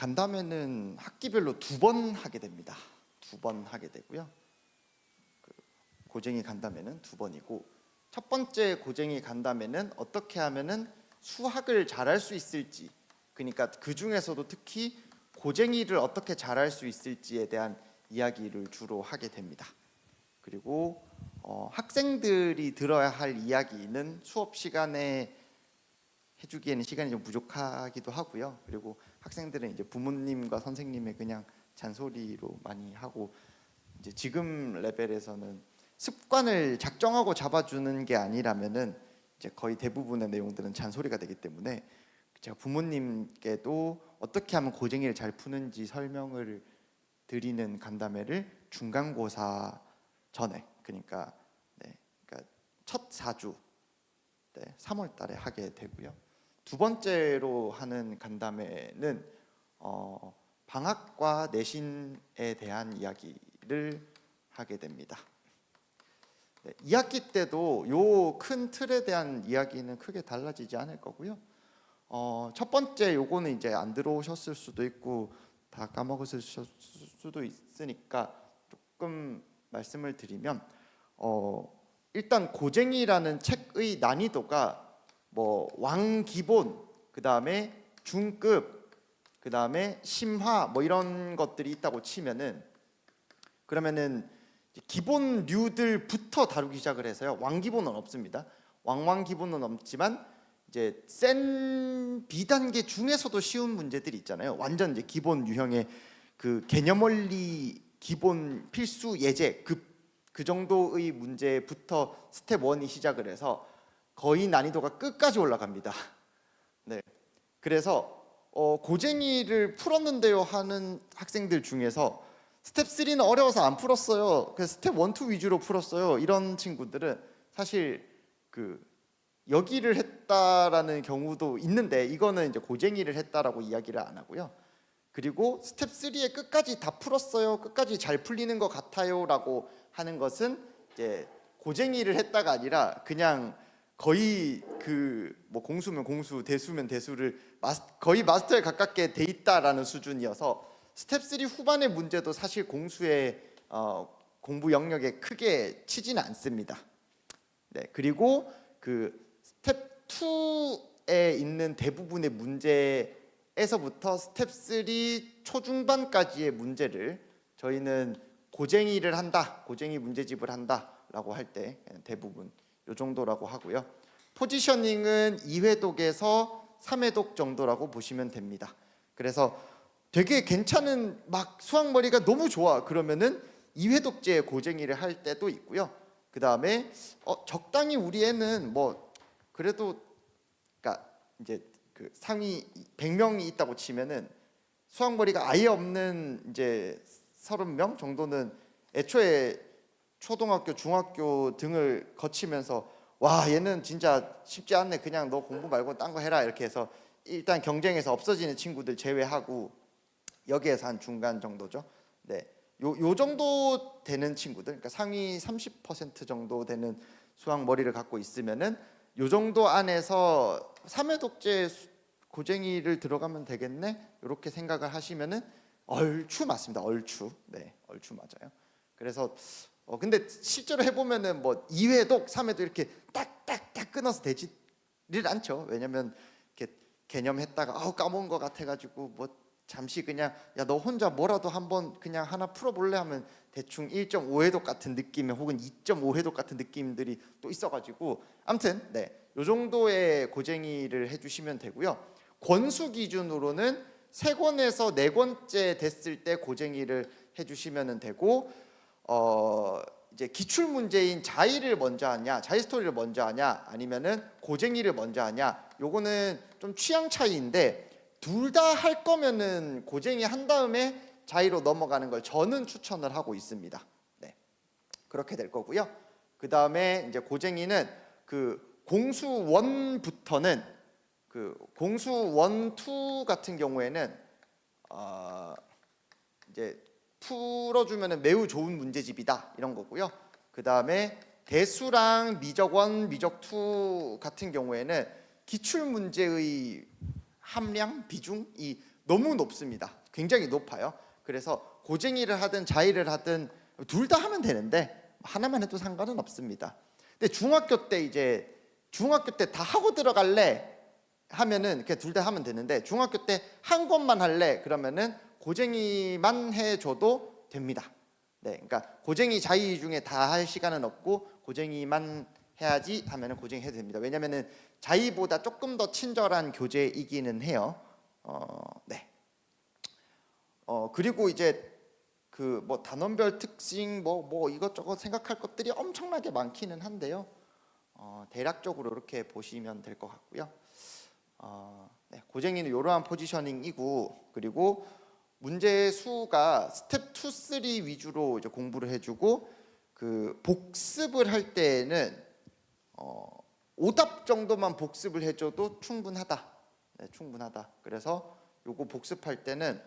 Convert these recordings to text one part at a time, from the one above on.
간담회는 학기별로 2번 하게 됩니다. 2번 하게 되고요. 고쟁이 간담회는 2번이고, 첫 번째 고쟁이 간담회는 어떻게 하면은 수학을 잘할 수 있을지, 그러니까 그 중에서도 특히 고쟁이를 어떻게 잘할 수 있을지에 대한 이야기를 주로 하게 됩니다. 그리고 학생들이 들어야 할 이야기는 수업 시간에 해주기에는 시간이 좀 부족하기도 하고요. 그리고 학생들은 이제 부모님과 선생님의 그냥 잔소리로 많이 하고, 이제 지금 레벨에서는 습관을 작정하고 잡아주는 게 아니라면은 이제 거의 대부분의 내용들은 잔소리가 되기 때문에, 제가 부모님께도 어떻게 하면 고쟁이를 잘 푸는지 설명을 드리는 간담회를 중간고사 전에, 그러니까 첫 4주 3월 달에 하게 되고요. 두 번째로 하는 간담회는 방학과 내신에 대한 이야기를 하게 됩니다. 2학기 때도 요 큰 틀에 대한 이야기는 크게 달라지지 않을 거고요. 첫 번째 요거는 이제 안 들어오셨을 수도 있고 다 까먹었을 수도 있으니까 조금 말씀을 드리면, 일단 고쟁이라는 책의 난이도가 뭐 왕기본, 그 다음에 중급, 그 다음에 심화 뭐 이런 것들이 있다고 치면은, 그러면은 기본류들부터 다루기 시작을 해서요. 왕기본은 없습니다. 왕기본은 없지만 이제 센 B단계 중에서도 쉬운 문제들이 있잖아요. 완전 이제 기본 유형의 그 개념 원리 기본 필수 예제 그 정도의 문제부터 스텝 1이 시작을 해서 거의 난이도가 끝까지 올라갑니다. 네. 그래서 고쟁이를 풀었는데요 하는 학생들 중에서 스텝 3는 어려워서 안 풀었어요, 그래서 스텝 1, 2 위주로 풀었어요, 이런 친구들은 사실 여기를 했다라는 경우도 있는데, 이거는 이제 고쟁이를 했다라고 이야기를 안 하고요. 그리고 스텝 3에 끝까지 다 풀었어요, 끝까지 잘 풀리는 것 같아요라고 하는 것은 이제 고쟁이를 했다가 아니라 그냥 거의 뭐 공수면 공수, 대수면 대수를 거의 마스터에 가깝게 돼 있다라는 수준이어서, 스텝 3 후반의 문제도 사실 공수의 공부 영역에 크게 치지는 않습니다. 네, 그리고 스텝 2에 있는 대부분의 문제에서부터 스텝 3 초중반까지의 문제를 저희는 고쟁이를 한다, 고쟁이 문제집을 한다라고 할 때 대부분 이 정도라고 하고요. 포지셔닝은 2회독에서 3회독 정도라고 보시면 됩니다. 그래서 되게 괜찮은, 막 수학머리가 너무 좋아 그러면은 2회독제 고쟁이를 할 때도 있고요. 그 다음에 적당히 우리 애는 뭐 그래도, 그러니까 이제 상위 100명이 있다고 치면은 수학머리가 아예 없는 이제 30명 정도는 애초에 초등학교, 중학교 등을 거치면서 와, 얘는 진짜 쉽지 않네, 그냥 너 공부 말고 딴 거 해라, 이렇게 해서 일단 경쟁에서 없어지는 친구들 제외하고 여기에서 한 중간 정도죠. 네, 요 정도 되는 친구들, 그러니까 상위 30% 정도 되는 수학 머리를 갖고 있으면은 요 정도 안에서 3회독제 고쟁이를 들어가면 되겠네, 이렇게 생각을 하시면은 얼추 맞습니다. 얼추. 네, 얼추 맞아요. 그래서 근데 실제로 해보면은 뭐 2회독, 3회독 이렇게 딱딱딱 끊어서 되지를 않죠. 왜냐면 이렇게 개념했다가 까먹은 것 같아가지고 뭐 잠시 그냥 야 너 혼자 뭐라도 한번 그냥 하나 풀어볼래 하면 대충 1.5회독 같은 느낌의 혹은 2.5회독 같은 느낌들이 또 있어가지고, 아무튼 네, 요 정도의 고쟁이를 해주시면 되고요. 권수 기준으로는 3권에서 4권째 됐을 때 고쟁이를 해주시면 되고, 이제 기출 문제인 자의를 먼저 하냐, 자의 스토리를 먼저 하냐, 아니면은 고쟁이를 먼저 하냐, 요거는 좀 취향 차이인데, 둘 다 할 거면은 고쟁이 한 다음에 자의로 넘어가는 걸 저는 추천을 하고 있습니다. 네, 그렇게 될 거고요. 그 다음에 이제 고쟁이는 공수 1부터는 공수 1, 2 같은 경우에는 이제 풀어주면 매우 좋은 문제집이다, 이런 거고요. 그 다음에 대수랑 미적 1, 미적 2 같은 경우에는 기출 문제의 함량, 비중이 너무 높습니다. 굉장히 높아요. 그래서 고쟁이를 하든 자의를 하든 둘 다 하면 되는데 하나만 해도 상관은 없습니다. 근데 중학교 때 다 하고 들어갈래 하면은 그냥 둘 다 하면 되는데, 중학교 때 한 권만 할래 그러면은 고쟁이만 해줘도 됩니다. 네, 그러니까 고쟁이 자의 중에 다 할 시간은 없고 고쟁이만 해야지 하면은 고쟁이 해도 됩니다. 왜냐면은 자의보다 조금 더 친절한 교재이기는 해요. 네. 그리고 이제 그 뭐 단원별 특징 뭐 이것저것 생각할 것들이 엄청나게 많기는 한데요. 대략적으로 이렇게 보시면 될 것 같고요. 네, 고쟁이는 이러한 포지셔닝이고, 그리고 문제 수가 스텝 2, 3 위주로 이제 공부를 해주고, 그 복습을 할 때에는 오답 정도만 복습을 해줘도 충분하다. 네, 충분하다. 그래서 요거 복습할 때는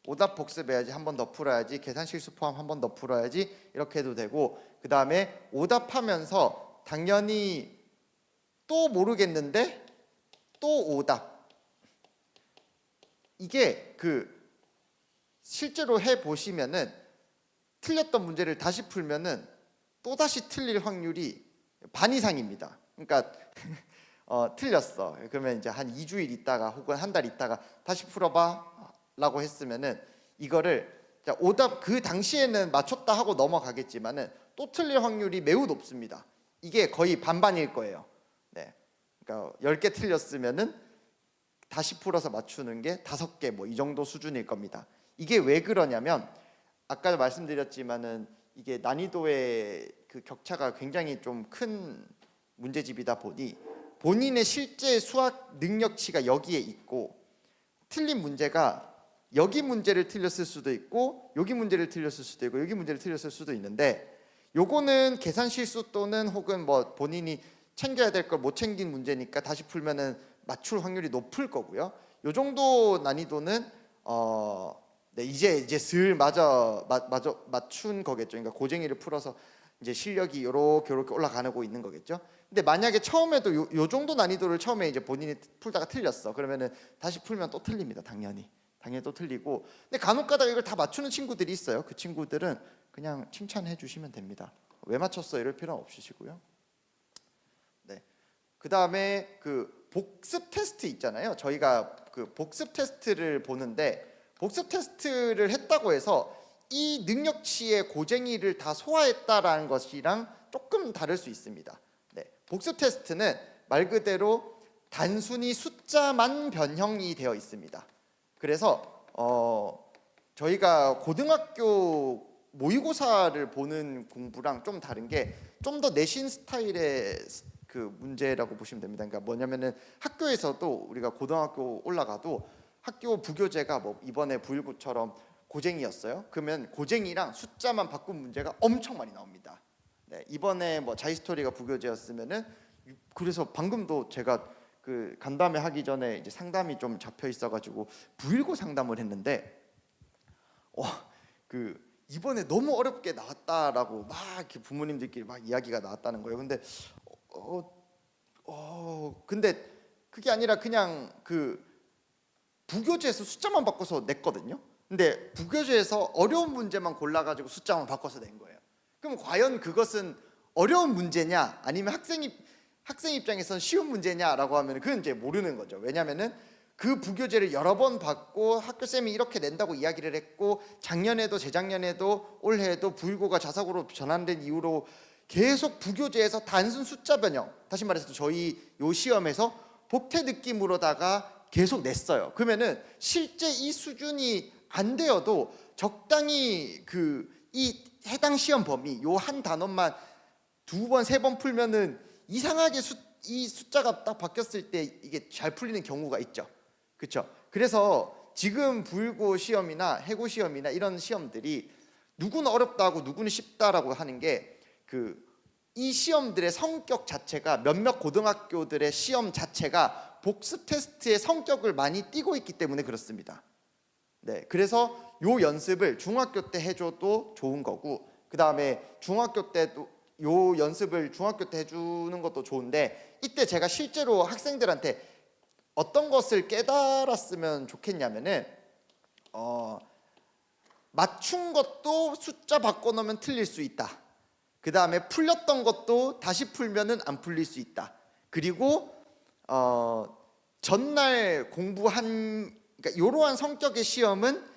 오답 복습해야지, 한 번 더 풀어야지, 계산 실수 포함 한 번 더 풀어야지, 이렇게 해도 되고, 그 다음에 오답하면서 당연히 또 모르겠는데 또 오답, 이게 그 실제로 해 보시면은 틀렸던 문제를 다시 풀면은 또 다시 틀릴 확률이 반 이상입니다. 그러니까 틀렸어. 그러면 이제 한 2주일 있다가 혹은 한 달 있다가 다시 풀어봐라고 했으면은 이거를 오답 그 당시에는 맞췄다 하고 넘어가겠지만은 또 틀릴 확률이 매우 높습니다. 이게 거의 반반일 거예요. 네, 그러니까 10개 틀렸으면은 다시 풀어서 맞추는 게 5개 뭐 이 정도 수준일 겁니다. 이게 왜 그러냐면 아까 말씀드렸지만은 이게 난이도의 그 격차가 굉장히 좀 큰 문제집이다 보니 본인의 실제 수학 능력치가 여기에 있고, 틀린 문제가 여기 문제를 틀렸을 수도 있고 여기 문제를 틀렸을 수도 있고 여기 문제를 틀렸을 수도 있는데, 요거는 계산 실수 또는 혹은 뭐 본인이 챙겨야 될 걸 못 챙긴 문제니까 다시 풀면은 맞출 확률이 높을 거고요. 요 정도 난이도는 네, 이제 슬 맞춘 거겠죠. 그러니까 고쟁이를 풀어서 이제 실력이 요렇게 올라가고 있는 거겠죠. 근데 만약에 처음에도 요 정도 난이도를 처음에 이제 본인이 풀다가 틀렸어. 그러면은 다시 풀면 또 틀립니다. 당연히 또 틀리고. 근데 간혹가다가 이걸 다 맞추는 친구들이 있어요. 그 친구들은 그냥 칭찬해 주시면 됩니다. 왜 맞췄어 이럴 필요는 없으시고요. 네. 그 다음에 그 복습 테스트 있잖아요. 저희가 그 복습 테스트를 보는데, 복습 테스트를 했다고 해서 이 능력치의 고쟁이를 다 소화했다라는 것이랑 조금 다를 수 있습니다. 네. 복습 테스트는 말 그대로 단순히 숫자만 변형이 되어 있습니다. 그래서 저희가 고등학교 모의고사를 보는 공부랑 좀 다른 게 좀 더 내신 스타일의 그 문제라고 보시면 됩니다. 그러니까 뭐냐면은 학교에서도 우리가 고등학교 올라가도 학교 부교재가 뭐 이번에 919처럼 고쟁이였어요. 그러면 고쟁이랑 숫자만 바꾼 문제가 엄청 많이 나옵니다. 네, 이번에 뭐 자이스토리가 부교재였으면은, 그래서 방금도 제가 그 간담회 하기 전에 이제 상담이 좀 잡혀 있어가지고 919 상담을 했는데, 그 이번에 너무 어렵게 나왔다라고 막 이렇게 부모님들끼리 막 이야기가 나왔다는 거예요. 근데 근데 그게 아니라 그냥 그 부교재에서 숫자만 바꿔서 냈거든요. 근데 부교재에서 어려운 문제만 골라가지고 숫자만 바꿔서 낸 거예요. 그럼 과연 그것은 어려운 문제냐 아니면 학생 입장에선 쉬운 문제냐라고 하면 그건 이제 모르는 거죠. 왜냐하면은 그 부교재를 여러 번 받고 학교 쌤이 이렇게 낸다고 이야기를 했고, 작년에도 재작년에도 올해에도 부일고가 자사고로 전환된 이후로 계속 부교재에서 단순 숫자 변형, 다시 말해서 저희 요 시험에서 복태 느낌으로다가 계속 냈어요. 그러면은 실제 이 수준이 안 되어도 적당히 그 이 해당 시험 범위 요 한 단원만 2번, 3번 풀면은 이상하게 이 숫자가 딱 바뀌었을 때 이게 잘 풀리는 경우가 있죠. 그렇죠? 그래서 지금 부일고 시험이나 해고 시험이나 이런 시험들이 누구는 어렵다고 누구는 쉽다라고 하는 게, 그 이 시험들의 성격 자체가, 몇몇 고등학교들의 시험 자체가 복습 테스트의 성격을 많이 띠고 있기 때문에 그렇습니다. 네, 그래서 요 연습을 중학교 때 해줘도 좋은 거고, 그 다음에 중학교 때도 요 연습을 중학교 때 해주는 것도 좋은데, 이때 제가 실제로 학생들한테 어떤 것을 깨달았으면 좋겠냐면은 맞춘 것도 숫자 바꿔놓으면 틀릴 수 있다. 그 다음에 풀렸던 것도 다시 풀면은 안 풀릴 수 있다. 그리고 전날 공부한 그러니까 이러한 성격의 시험은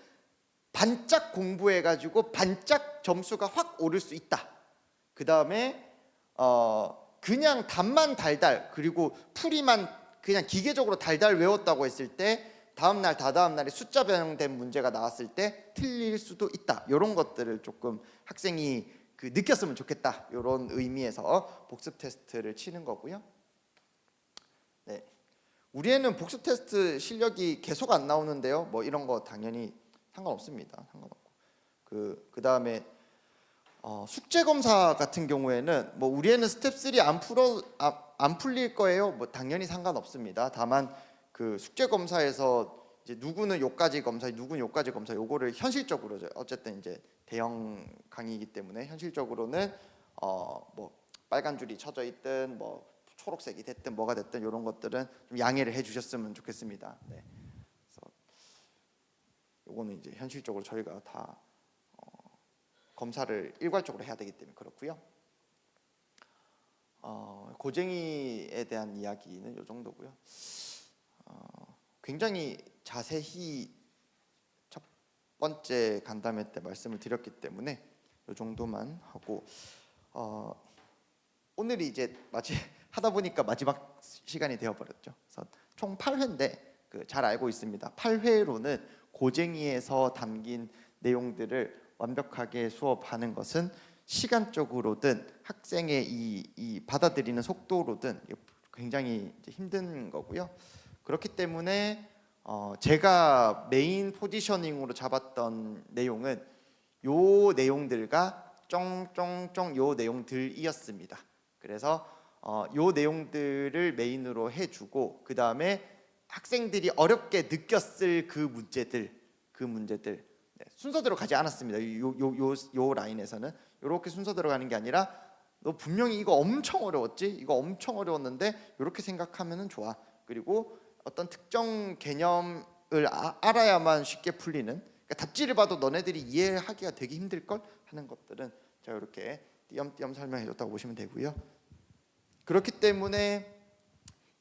반짝 공부해가지고 반짝 점수가 확 오를 수 있다. 그 다음에 그냥 답만 달달 그리고 풀이만 그냥 기계적으로 달달 외웠다고 했을 때 다음날 다다음날에 숫자 변형된 문제가 나왔을 때 틀릴 수도 있다. 이런 것들을 조금 학생이 느꼈으면 좋겠다. 이런 의미에서 복습 테스트를 치는 거고요. 네, 우리 애는 복습 테스트 실력이 계속 안 나오는데요. 뭐 이런 거 당연히 상관없습니다. 상관없고 그 다음에 숙제 검사 같은 경우에는 뭐 우리 애는 스텝 3 안 풀릴 거예요. 뭐 당연히 상관없습니다. 다만 그 숙제 검사에서 이제 누구는 요까지 검사, 누구는 요까지 검사, 요거를 현실적으로 어쨌든 이제 대형 강의이기 때문에 현실적으로는 뭐 빨간 줄이 쳐져 있든 뭐 초록색이 됐든 뭐가 됐든 이런 것들은 좀 양해를 해주셨으면 좋겠습니다. 네. 그래서 요거는 이제 현실적으로 저희가 다 검사를 일괄적으로 해야 되기 때문에 그렇고요. 고쟁이에 대한 이야기는 이 정도고요. 굉장히 자세히 첫 번째 간담회 때 말씀을 드렸기 때문에 이 정도만 하고 오늘이 이제 하다 보니까 마지막 시간이 되어버렸죠. 그래서 총 8회인데 잘 알고 있습니다. 8회로는 고쟁이에서 담긴 내용들을 완벽하게 수업하는 것은 시간적으로든 학생의 이 받아들이는 속도로든 굉장히 이제 힘든 거고요. 그렇기 때문에 제가 메인 포지셔닝으로 잡았던 내용은 요 내용들과 쫑쫑쫑 요 내용들이었습니다. 그래서 요 내용들을 메인으로 해주고 그 다음에 학생들이 어렵게 느꼈을 그 문제들 네, 순서대로 가지 않았습니다. 요 라인에서는 이렇게 순서대로 가는 게 아니라 너 분명히 이거 엄청 어려웠지? 이거 엄청 어려웠는데 이렇게 생각하면은 좋아. 그리고 어떤 특정 개념을 알아야만 쉽게 풀리는 그러니까 답지를 봐도 너네들이 이해하기가 되게 힘들걸 하는 것들은 제가 이렇게 띄엄띄엄 설명해줬다고 보시면 되고요. 그렇기 때문에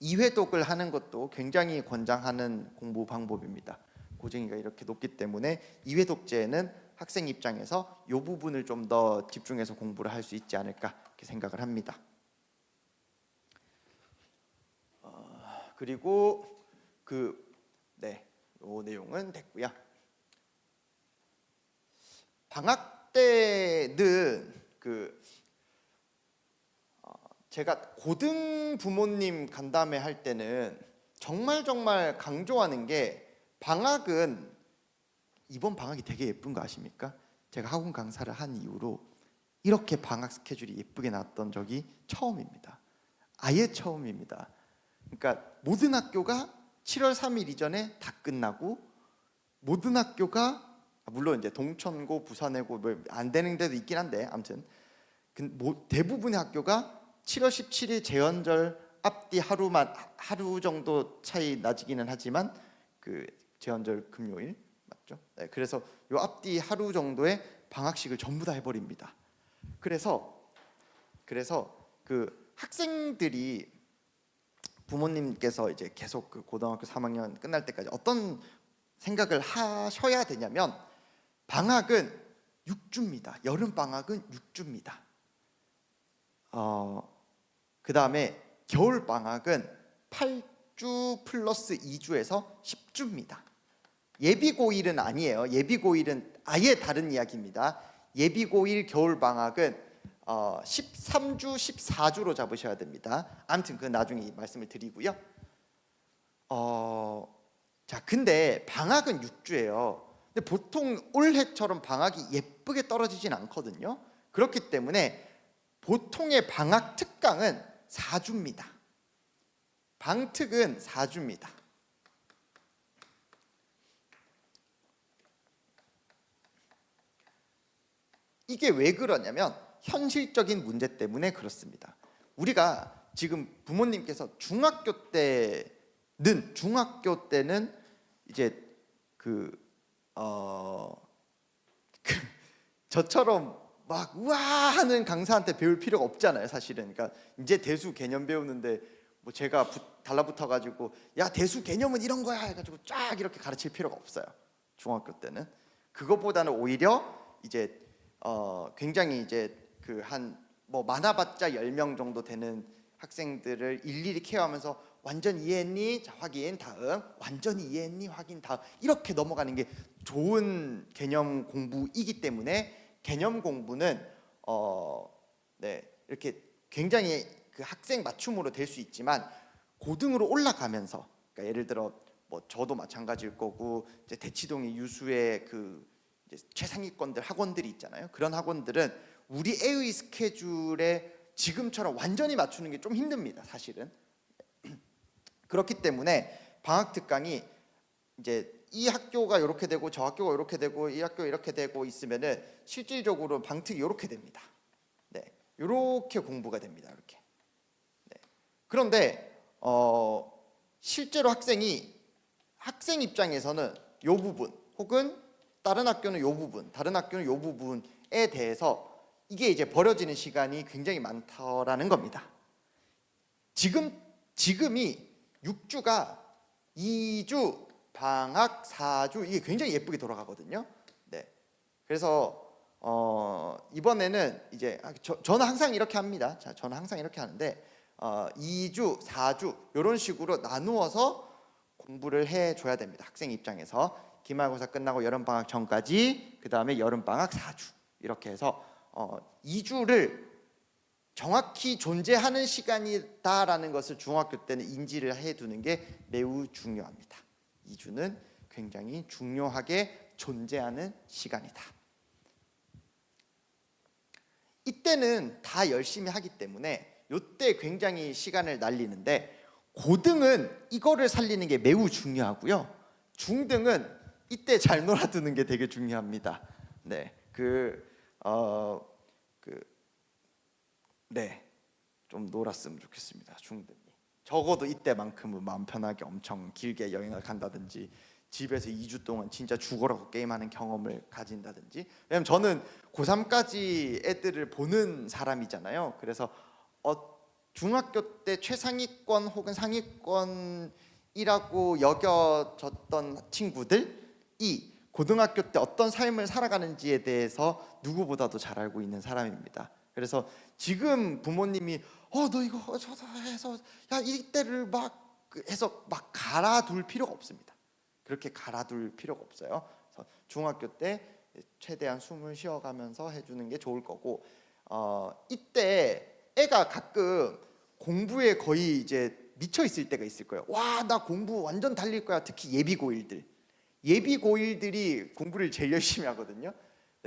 2회독을 하는 것도 굉장히 권장하는 공부 방법입니다. 고쟁이가 이렇게 높기 때문에 2회독제는 학생 입장에서 이 부분을 좀 더 집중해서 공부를 할 수 있지 않을까 이렇게 생각을 합니다. 그리고 이 내용은 됐고요. 방학 때는 제가 고등 부모님 간담회 할 때는 정말 강조하는 게 방학은 이번 방학이 되게 예쁜 거 아십니까? 제가 학원 강사를 한 이후로 이렇게 방학 스케줄이 예쁘게 나왔던 적이 처음입니다. 아예 처음입니다. 그러니까 모든 학교가 7월 3일 이전에 다 끝나고 모든 학교가 물론 이제 동천고, 부산외고 뭐 안 되는 데도 있긴 한데 아무튼 대부분의 학교가 7월 17일 제헌절 앞뒤 하루 정도 차이 나지기는 하지만 제헌절 금요일 맞죠? 네, 그래서 요 앞뒤 하루 정도의 방학식을 전부 다 해버립니다. 그래서 학생들이 부모님께서 이제 계속 고등학교 3학년 끝날 때까지 어떤 생각을 하셔야 되냐면 방학은 6주입니다. 여름 방학은 6주입니다. 그 다음에 겨울 방학은 8주 플러스 2주에서 10주입니다. 예비고일은 아니에요. 예비고일은 아예 다른 이야기입니다. 예비고일 겨울 방학은 13주, 14주로 잡으셔야 됩니다. 아무튼 그건 나중에 말씀을 드리고요. 자, 근데 방학은 6주예요. 근데 보통 올해처럼 방학이 예쁘게 떨어지진 않거든요. 그렇기 때문에 보통의 방학 특강은 4주입니다. 방특은 4주입니다. 이게 왜 그러냐면 현실적인 문제 때문에 그렇습니다. 우리가 지금 부모님께서 중학교 때 중학교 때는 이제 저처럼 막 우와 하는 강사한테 배울 필요가 없잖아요, 사실은. 그러니까 이제 대수 개념 배우는데 뭐 제가 달라붙어 가지고 야 대수 개념은 이런 거야 해가지고 쫙 이렇게 가르칠 필요가 없어요. 중학교 때는 그것보다는 오히려 이제 굉장히 이제 그 한 뭐 많아봤자 10명 정도 되는 학생들을 일일이 케어하면서 완전 이해했니? 자, 확인 다음. 완전히 이해했니? 확인 다음. 이렇게 넘어가는 게 좋은 개념 공부이기 때문에 개념 공부는 네, 이렇게 굉장히 그 학생 맞춤으로 될 수 있지만 고등으로 올라가면서, 그러니까 예를 들어 뭐 저도 마찬가지일 거고 이제 대치동의 유수의 그 이제 최상위권들 학원들이 있잖아요. 그런 학원들은 우리 애의 스케줄에 지금처럼 완전히 맞추는 게 좀 힘듭니다, 사실은. 그렇기 때문에 방학 특강이 이제 이 학교가 이렇게 되고 저 학교가 이렇게 되고 이 학교 이렇게 되고 있으면은 실질적으로 방특이 이렇게 됩니다. 네, 이렇게 공부가 됩니다. 이렇게. 네. 그런데 실제로 학생 입장에서는 이 부분 혹은 다른 학교는 이 부분, 다른 학교는 이 부분에 대해서 이게 이제 버려지는 시간이 굉장히 많다라는 겁니다. 지금이 6주가 2주, 방학, 4주 이게 굉장히 예쁘게 돌아가거든요. 네. 그래서 이번에는 이제 저는 항상 이렇게 합니다. 자, 저는 항상 이렇게 하는데 2주, 4주 이런 식으로 나누어서 공부를 해줘야 됩니다. 학생 입장에서 기말고사 끝나고 여름방학 전까지, 그 다음에 여름방학 4주 이렇게 해서 2주를 정확히 존재하는 시간이다라는 것을 중학교 때는 인지를 해두는 게 매우 중요합니다. 2주는 굉장히 중요하게 존재하는 시간이다. 이때는 다 열심히 하기 때문에 이때 굉장히 시간을 날리는데 고등은 이거를 살리는 게 매우 중요하고요. 중등은 이때 잘 놀아두는 게 되게 중요합니다. 네, 좀 놀았으면 좋겠습니다. 중등이 적어도 이때만큼은 마음 편하게 엄청 길게 여행을 간다든지 집에서 2주 동안 진짜 죽어라고 게임하는 경험을 가진다든지. 왜냐면 저는 고3까지 애들을 보는 사람이잖아요. 그래서 중학교 때 최상위권 혹은 상위권이라고 여겨졌던 친구들이 고등학교 때 어떤 삶을 살아가는지에 대해서 누구보다도 잘 알고 있는 사람입니다. 그래서 지금 부모님이 너 이거 저거 해서 야 이때를 막 해서 막 갈아둘 필요가 없습니다. 그렇게 갈아둘 필요가 없어요. 그래서 중학교 때 최대한 숨을 쉬어가면서 해주는 게 좋을 거고, 이때 애가 가끔 공부에 거의 이제 미쳐 있을 때가 있을 거예요. 와, 나 공부 완전 달릴 거야. 특히 예비고일들이 공부를 제일 열심히 하거든요.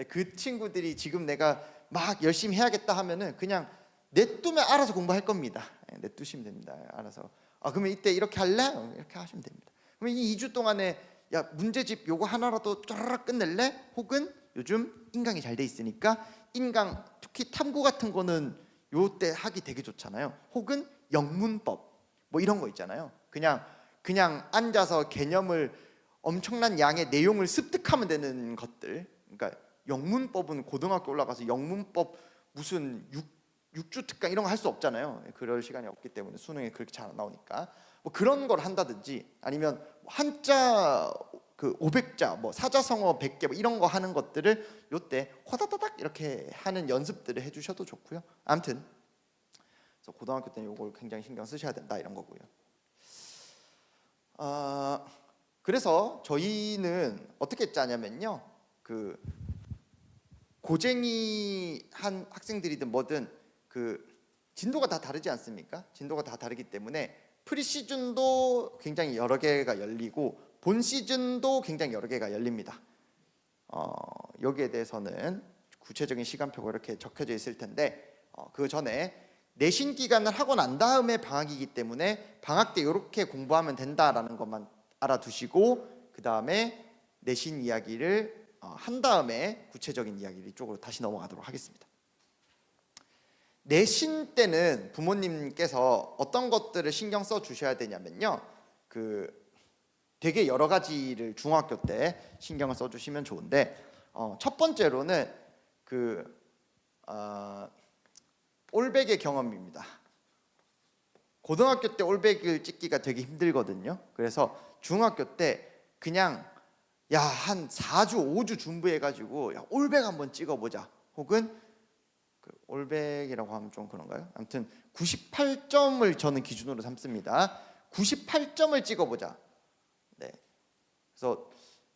그 친구들이 지금 내가 막 열심히 해야겠다 하면은 그냥 냅두면 알아서 공부할 겁니다. 냅두시면 됩니다. 알아서. 그러면 이때 이렇게 할래? 이렇게 하시면 됩니다. 그러면 이 2주 동안에 야 문제집 요거 하나라도 쫙 끝낼래? 혹은 요즘 인강이 잘 돼 있으니까 인강 특히 탐구 같은 거는 요때 하기 되게 좋잖아요. 혹은 영문법 뭐 이런 거 있잖아요. 그냥 앉아서 개념을 엄청난 양의 내용을 습득하면 되는 것들. 그러니까 영문법은 고등학교 올라가서 영문법 무슨 6주 특강 이런 거 할 수 없잖아요. 그럴 시간이 없기 때문에 수능에 그렇게 잘 안 나오니까 뭐 그런 걸 한다든지, 아니면 한자 그 500자 뭐 사자성어 100개 뭐 이런 거 하는 것들을 요때 호다다닥 이렇게 하는 연습들을 해주셔도 좋고요. 아무튼 그래서 고등학교 때는 이걸 굉장히 신경 쓰셔야 된다 이런 거고요. 그래서 저희는 어떻게 짜냐면요, 그 고쟁이 한 학생들이든 뭐든 그 진도가 다 다르지 않습니까? 진도가 다 다르기 때문에 프리시즌도 굉장히 여러 개가 열리고 본 시즌도 굉장히 여러 개가 열립니다. 여기에 대해서는 구체적인 시간표가 이렇게 적혀져 있을 텐데 그 전에 내신 기간을 하고 난 다음에 방학이기 때문에 방학 때 이렇게 공부하면 된다라는 것만 알아두시고, 그 다음에 내신 이야기를 한 다음에 구체적인 이야기를 이쪽으로 다시 넘어가도록 하겠습니다. 내신 때는 부모님께서 어떤 것들을 신경 써 주셔야 되냐면요, 그 되게 여러 가지를 중학교 때 신경을 써주시면 좋은데 첫 번째로는 올백의 경험입니다. 고등학교 때 올백을 찍기가 되게 힘들거든요. 그래서 중학교 때 그냥 한 4주 5주 준비해가지고 올백 한번 찍어보자, 혹은 올백이라고 하면 좀 그런가요? 아무튼 98점을 저는 기준으로 삼습니다. 98점을 찍어보자. 네. 그래서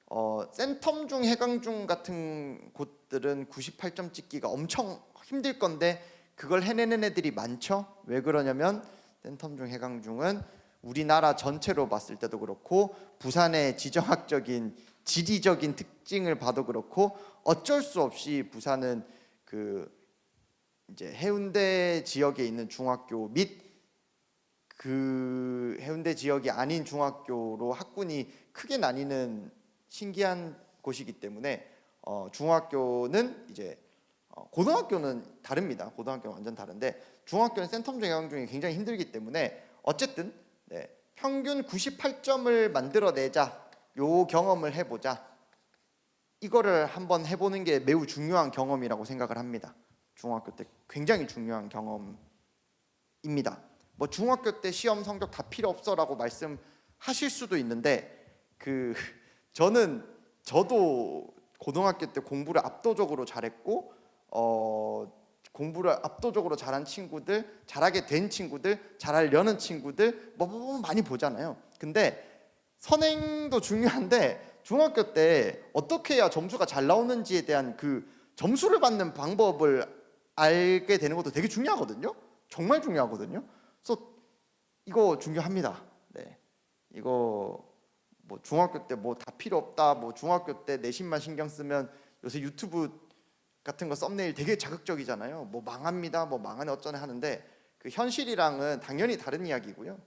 센텀중, 해강중 같은 곳들은 98점 찍기가 엄청 힘들 건데 그걸 해내는 애들이 많죠. 왜 그러냐면 센텀중, 해강중은 우리나라 전체로 봤을 때도 그렇고 부산의 지정학적인 지리적인 특징을 봐도 그렇고 어쩔 수 없이 부산은 이제 해운대 지역에 있는 중학교 및 그 해운대 지역이 아닌 중학교로 학군이 크게 나뉘는 신기한 곳이기 때문에 중학교는 이제 고등학교는 다릅니다. 고등학교는 완전 다른데 중학교는 센텀중, 해강중이 굉장히 힘들기 때문에 어쨌든 평균 98점을 만들어내자, 요 경험을 해보자, 이거를 한번 해보는 게 매우 중요한 경험이라고 생각을 합니다. 중학교 때 굉장히 중요한 경험입니다. 뭐 중학교 때 시험 성적 다 필요 없어라고 말씀하실 수도 있는데 저도 고등학교 때 공부를 압도적으로 잘했고 공부를 압도적으로 잘한 친구들, 잘하게 된 친구들, 잘하려는 친구들 뭐 많이 보잖아요. 근데 선행도 중요한데 중학교 때 어떻게 해야 점수가 잘 나오는지에 대한 그 점수를 받는 방법을 알게 되는 것도 되게 중요하거든요. 정말 중요하거든요. 그래서 이거 중요합니다. 네, 이거 뭐 중학교 때 뭐 다 필요 없다, 뭐 중학교 때 내신만 신경 쓰면 요새 유튜브 같은 거 썸네일 되게 자극적이잖아요. 뭐 망합니다, 뭐 망하네 어쩌네 하는데 그 현실이랑은 당연히 다른 이야기고요.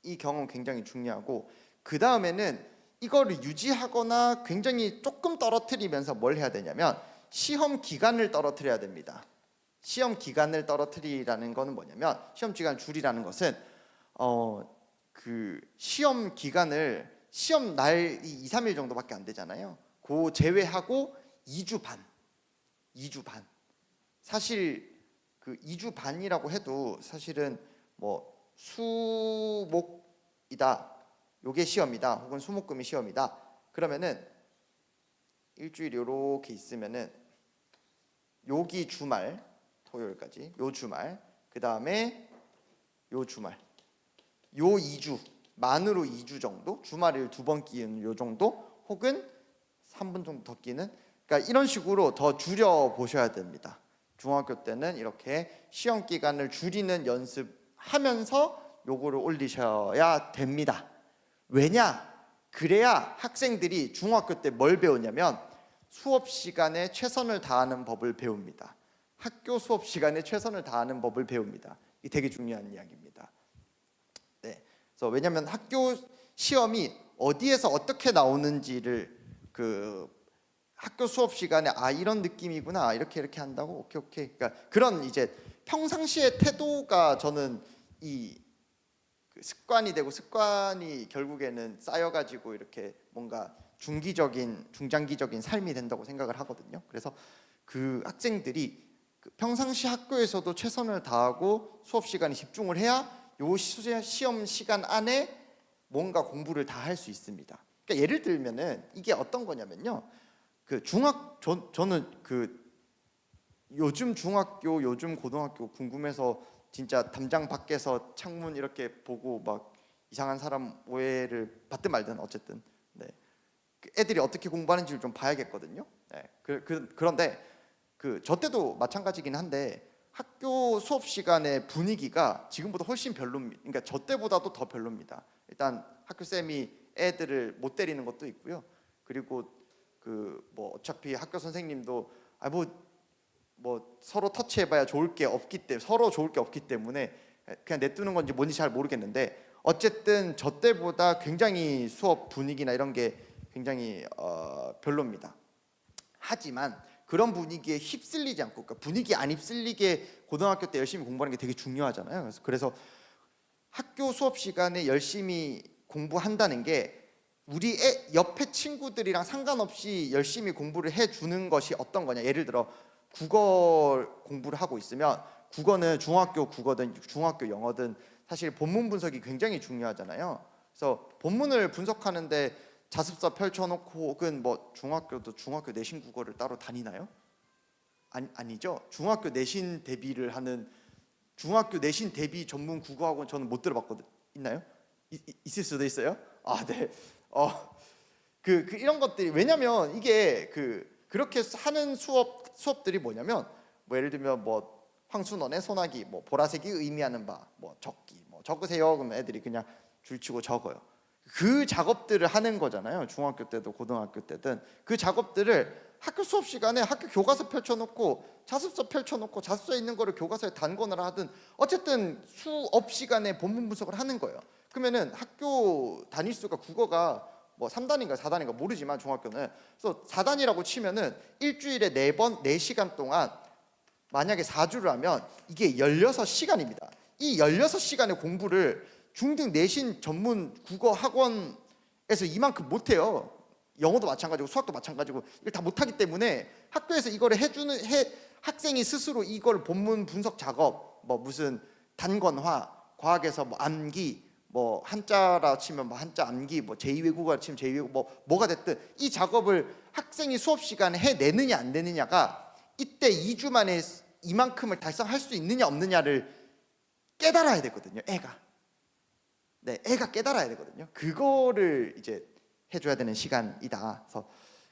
이 경험 굉장히 중요하고 그 다음에는 이거를 유지하거나 굉장히 조금 떨어뜨리면서 뭘 해야 되냐면 시험 기간을 떨어뜨려야 됩니다. 시험 기간을 떨어뜨리라는 거는 뭐냐면 시험 기간 줄이라는 것은 시험 기간을 시험 날이 2, 3일 정도밖에 안 되잖아요. 그 제외하고 2주 반. 사실 2주 반이라고 해도 사실은 뭐 수목이다, 요게 시험이다, 혹은 수목금이 시험이다. 그러면은 일주일 요렇게 있으면은 여기 주말, 토요일까지 요 주말, 그 다음에 요 주말, 요 2주 만으로 2주 정도, 주말을 2번 끼는 요 정도, 혹은 3분 정도 더 끼는, 그러니까 이런 식으로 더 줄여 보셔야 됩니다. 중학교 때는 이렇게 시험 기간을 줄이는 연습하면서 요거를 올리셔야 됩니다. 왜냐? 그래야 학생들이 중학교 때 뭘 배우냐면 수업 시간에 최선을 다하는 법을 배웁니다. 학교 수업 시간에 최선을 다하는 법을 배웁니다. 이게 되게 중요한 이야기입니다. 네, 그래서 왜냐하면 학교 시험이 어디에서 어떻게 나오는지를 학교 수업 시간에 이런 느낌이구나, 이렇게 한다고, 오케이. 그러니까 그런 이제 평상시의 태도가 저는 습관이 되고 습관이 결국에는 쌓여가지고 이렇게 뭔가 중장기적인 삶이 된다고 생각을 하거든요. 그래서 그 학생들이 평상시 학교에서도 최선을 다하고 수업 시간에 집중을 해야 요 시험 시간 안에 뭔가 공부를 다 할 수 있습니다. 그러니까 예를 들면은 이게 어떤 거냐면요. 저는 요즘 중학교, 요즘 고등학교 궁금해서 진짜 담장 밖에서 창문 이렇게 보고 막 이상한 사람 오해를 받든 말든 어쨌든 애들이 어떻게 공부하는지를 좀 봐야겠거든요. 그런데 저 때도 마찬가지긴 한데 학교 수업 시간의 분위기가 지금보다 훨씬 별로입니다. 그러니까 저 때보다도 더 별로입니다. 일단 학교 쌤이 애들을 못 때리는 것도 있고요. 그리고 뭐 어차피 학교 선생님도 뭐 서로 터치해봐야 좋을 게 없기 때문에, 서로 좋을 게 없기 때문에 그냥 내두는 건지 뭔지 잘 모르겠는데 어쨌든 저 때보다 굉장히 수업 분위기나 이런 게 굉장히 별로입니다. 하지만 그런 분위기에 휩쓸리지 않고, 그러니까 분위기 안 휩쓸리게 고등학교 때 열심히 공부하는 게 되게 중요하잖아요. 그래서 학교 수업 시간에 열심히 공부한다는 게 우리 애 옆에 친구들이랑 상관없이 열심히 공부를 해주는 것이 어떤 거냐. 예를 들어 국어 공부를 하고 있으면 국어는 중학교 국어든 중학교 영어든 사실 본문 분석이 굉장히 중요하잖아요. 그래서 본문을 분석하는데 자습서 펼쳐놓고 혹은 뭐 중학교도 중학교 내신 국어를 따로 다니나요? 아니죠. 중학교 내신 대비를 하는 중학교 내신 대비 전문 국어학원 저는 못 들어봤거든. 있나요? 있을 수도 있어요. 아, 네. 이런 것들이 왜냐면 이게 그렇게 하는 수업들이 뭐냐면 뭐 예를 들면 뭐 황순원의 소나기 뭐 보라색이 의미하는 바 뭐 적기 뭐 적으세요. 그러면 애들이 그냥 줄치고 적어요. 그 작업들을 하는 거잖아요. 중학교 때도 고등학교 때든 그 작업들을 학교 수업 시간에 학교 교과서 펼쳐놓고 자습서 펼쳐놓고 자습서에 있는 거를 교과서에 단권을 하든 어쨌든 수업 시간에 본문 분석을 하는 거예요. 그러면은 학교 단위수가 국어가 뭐 3단인가 4단인가 모르지만 중학교는 그래서 4단이라고 치면은 일주일에 4번 4시간 동안 만약에 4주를 하면 이게 16시간입니다. 이 16시간의 공부를 중등 내신 전문 국어 학원에서 이만큼 못해요. 영어도 마찬가지고 수학도 마찬가지고 이걸 다 못하기 때문에 학교에서 이거를 학생이 스스로 이걸 본문 분석 작업 뭐 무슨 단권화 과학에서 뭐 암기 뭐 한자라 치면 뭐 한자 암기 뭐 제2외국어라 치면 제2외국어 뭐가 됐든 이 작업을 학생이 수업 시간에 해내느냐 안 되느냐가 이때 2주 만에 이만큼을 달성할 수 있느냐 없느냐를 깨달아야 되거든요. 애가 깨달아야 되거든요. 그거를 이제 해줘야 되는 시간이다.